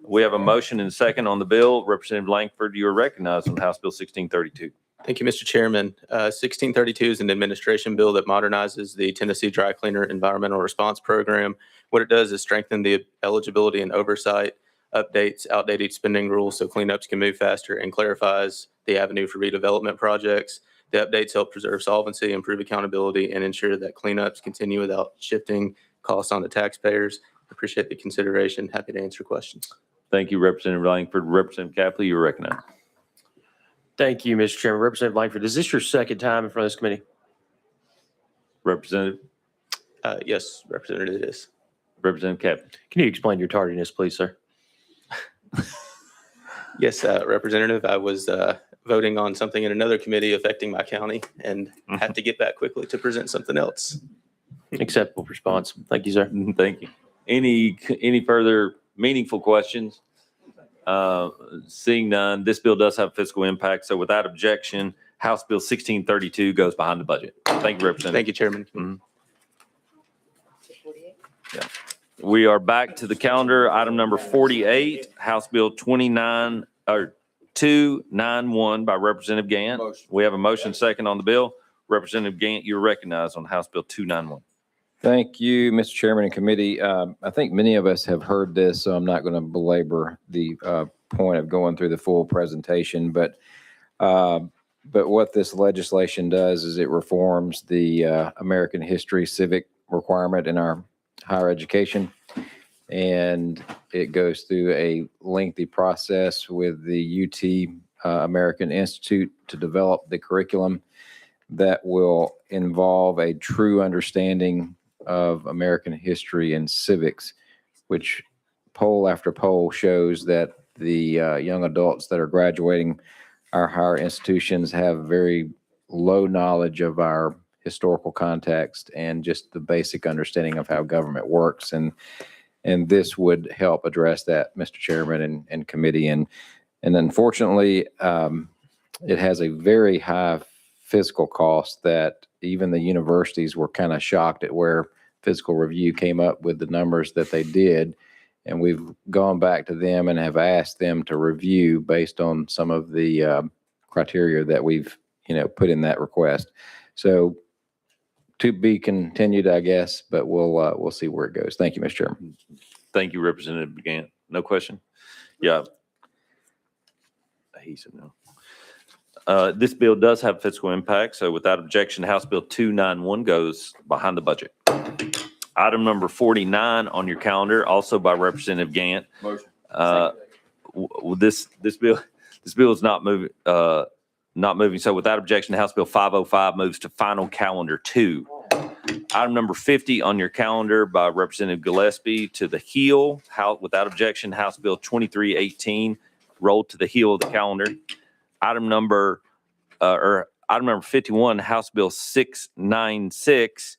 We have a motion and second on the bill. Representative Langford, you are recognized on House Bill 1632. Thank you, Mr. Chairman. 1632 is an administration bill that modernizes the Tennessee Dry Cleaner Environmental Response Program. What it does is strengthen the eligibility and oversight, updates outdated spending rules so cleanups can move faster, and clarifies the avenue for redevelopment projects. The updates help preserve solvency, improve accountability, and ensure that cleanups continue without shifting costs on the taxpayers. Appreciate the consideration. Happy to answer questions. Thank you, Representative Langford. Representative Capley, you are recognized. Thank you, Mr. Chairman. Representative Langford, is this your second time in front of this committee? Representative? Yes, Representative, it is. Representative Capley. Can you explain your tardiness, please, sir? Yes, Representative, I was voting on something in another committee affecting my county and had to get back quickly to present something else. Acceptable response. Thank you, sir. Thank you. Any further meaningful questions? Seeing none, this bill does have fiscal impact. So without objection, House Bill 1632 goes behind the budget. Thank you, Representative. Thank you, Chairman. Mm-hmm. Yeah. We are back to the calendar. Item number 48, House Bill 291 by Representative Gant. We have a motion second on the bill. Representative Gant, you're recognized on House Bill 291. Thank you, Mr. Chairman and committee. I think many of us have heard this, so I'm not going to belabor the point of going through the full presentation. But what this legislation does is it reforms the American history civic requirement in our higher education. And it goes through a lengthy process with the UT American Institute to develop the curriculum that will involve a true understanding of American history and civics, which poll after poll shows that the young adults that are graduating our higher institutions have very low knowledge of our historical context and just the basic understanding of how government works. And this would help address that, Mr. Chairman and committee. And unfortunately, it has a very high fiscal cost that even the universities were kind of shocked at where fiscal review came up with the numbers that they did. And we've gone back to them and have asked them to review based on some of the criteria that we've, put in that request. So to be continued, I guess, but we'll see where it goes. Thank you, Mr. Chairman. Thank you, Representative Gant. No question? Yeah. He said no. This bill does have fiscal impact, so without objection, House Bill 291 goes behind the budget. Item number 49 on your calendar, also by Representative Gant. Motion. This bill is not moving. So without objection, House Bill 505 moves to final calendar 2. Item number 50 on your calendar by Representative Gillespie to the heel. Without objection, House Bill 2318 rolled to the heel of the calendar. Item number 51, House Bill 696.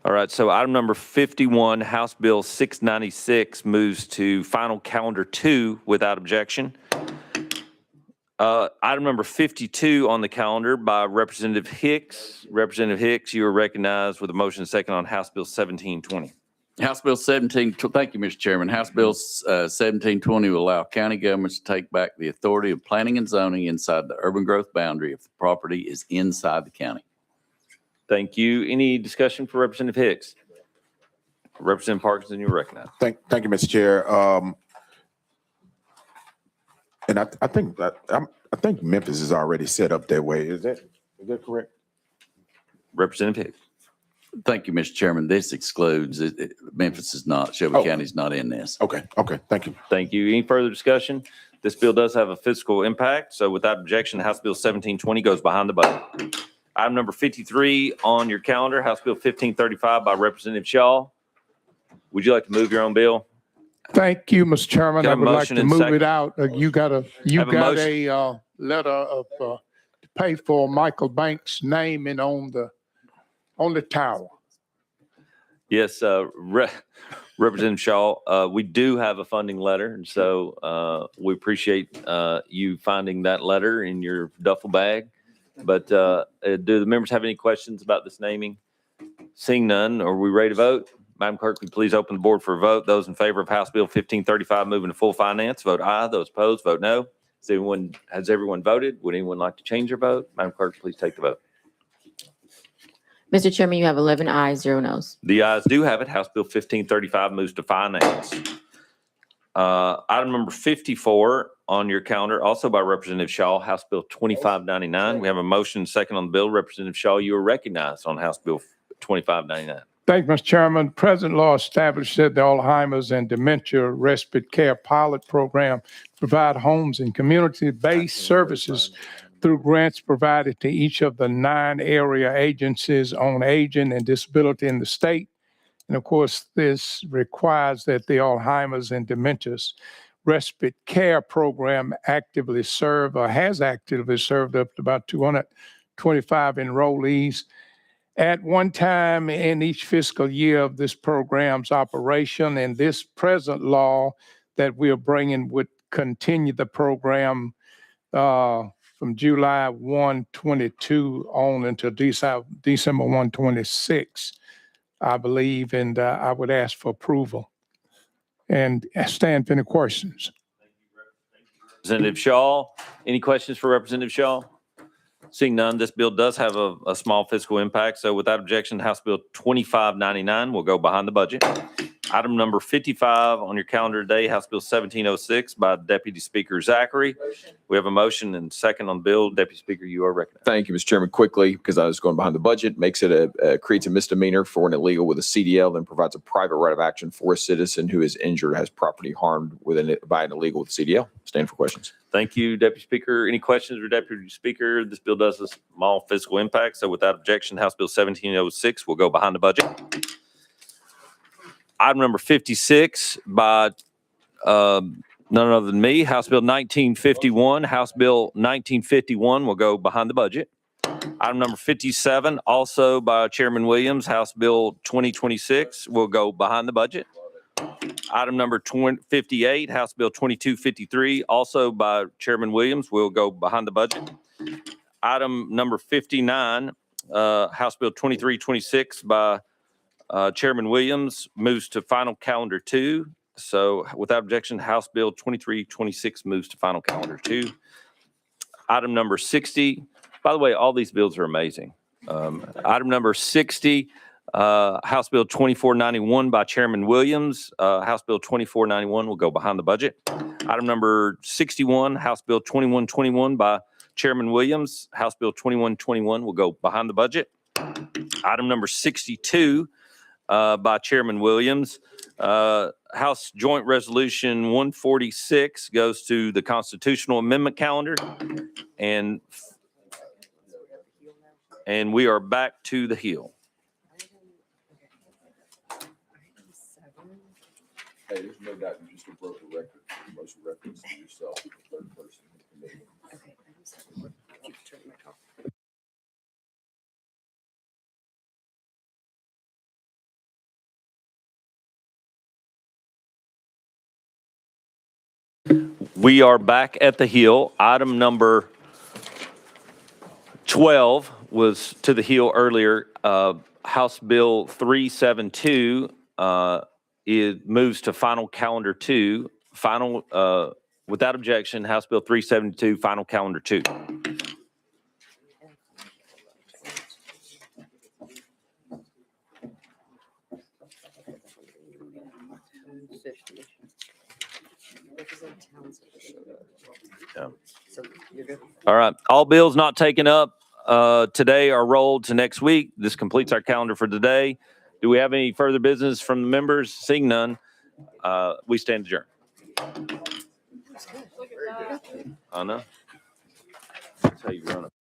All right, so item number 51, House Bill 696 moves to final calendar 2 without objection. Item number 52 on the calendar by Representative Hicks. Representative Hicks, you are recognized with a motion and second on House Bill 1720. House Bill 17, thank you, Mr. Chairman. House Bill 1720 will allow county governments to take back the authority of planning and zoning inside the urban growth boundary if the property is inside the county. Thank you. Any discussion for Representative Hicks? Representative Parkinson, you're recognized. Thank you, Mr. Chair. And I think Memphis is already set up that way. Is that correct? Representative Hicks. Thank you, Mr. Chairman. This excludes, Memphis is not, Shelby County's not in this. Okay, thank you. Thank you. Any further discussion? This bill does have a fiscal impact, so without objection, House Bill 1720 goes behind the budget. Item number 53 on your calendar, House Bill 1535 by Representative Shaw. Would you like to move your own bill? Thank you, Mr. Chairman. Got a I would like motion to and move second. it out. You got a letter of to pay for Michael Banks' naming on the tower. Yes, Representative Shaw, we do have a funding letter, and so we appreciate you finding that letter in your duffel bag. But do the members have any questions about this naming? Seeing none, are we ready to vote? Madam Clerk, will you please open the board for a vote? Those in favor of House Bill 1535 moving to full finance, vote aye. Those opposed, vote no. Has everyone voted? Would anyone like to change their vote? Madam Clerk, please take the vote. Mr. Chairman, you have 11 ayes, 0 noes. The ayes do have it. House Bill 1535 moves to finance. Item number 54 on your calendar, also by Representative Shaw, House Bill 2599. We have a motion second on the bill. Representative Shaw, you are recognized on House Bill 2599. Thank you, Mr. Chairman. Present law established that the Alzheimer's and Dementia Respite Care Pilot Program provide homes and community-based services through grants provided to each of the 9 area agencies on aging and disability in the state. And of course, this requires that the Alzheimer's and Dementia Respite Care Program actively serve or has actively served up to about 225 enrollees at one time in each fiscal year of this program's operation. And this present law that we are bringing would continue the program from July 1, 22 on until December 1, 26, I believe. And I would ask for approval and stand for any questions. Representative Shaw, any questions for Representative Shaw? Seeing none, this bill does have a small fiscal impact. So without objection, House Bill 2599 will go behind the budget. Item number 55 on your calendar today, House Bill 1706 by Deputy Speaker Zachary. We have a motion and second on the bill. Deputy Speaker, you are recognized. Thank you, Mr. Chairman. Quickly, because I was going behind the budget, makes it creates a misdemeanor for an illegal with a CDL, then provides a private right of action for a citizen who is injured or has property harmed by an illegal with CDL. Stand for questions. Thank you, Deputy Speaker. Any questions for Deputy Speaker? This bill does a small fiscal impact, so without objection, House Bill 1706 will go behind the budget. Item number 56 by none other than me, House Bill 1951. House Bill 1951 will go behind the budget. Item number 57, also by Chairman Williams, House Bill 2026 will go behind the budget. Item number 58, House Bill 2253, also by Chairman Williams, will go behind the budget. Item number 59, House Bill 2326 by Chairman Williams moves to final calendar 2. So without objection, House Bill 2326 moves to final calendar 2. Item number 60, by the way, all these bills are amazing. Item number 60, House Bill 2491 by Chairman Williams. House Bill 2491 will go behind the budget. Item number 61, House Bill 2121 by Chairman Williams. House Bill 2121 will go behind the budget. Item number 62, by Chairman Williams. House Joint Resolution 146 goes to the Constitutional Amendment calendar. And we are back to the Hill. Hey, there's no doubt you just broke the record for most records to yourself, the third person in the committee. We are back at the Hill. Item number 12 was to the Hill earlier. House Bill 372 it moves to final calendar 2. Final, without objection, House Bill 372, final calendar 2. All right. All bills not taken up today are rolled to next week. This completes our calendar for today. Do we have any further business from the members? Seeing none, we stand adjourned. I know. That's how you run it.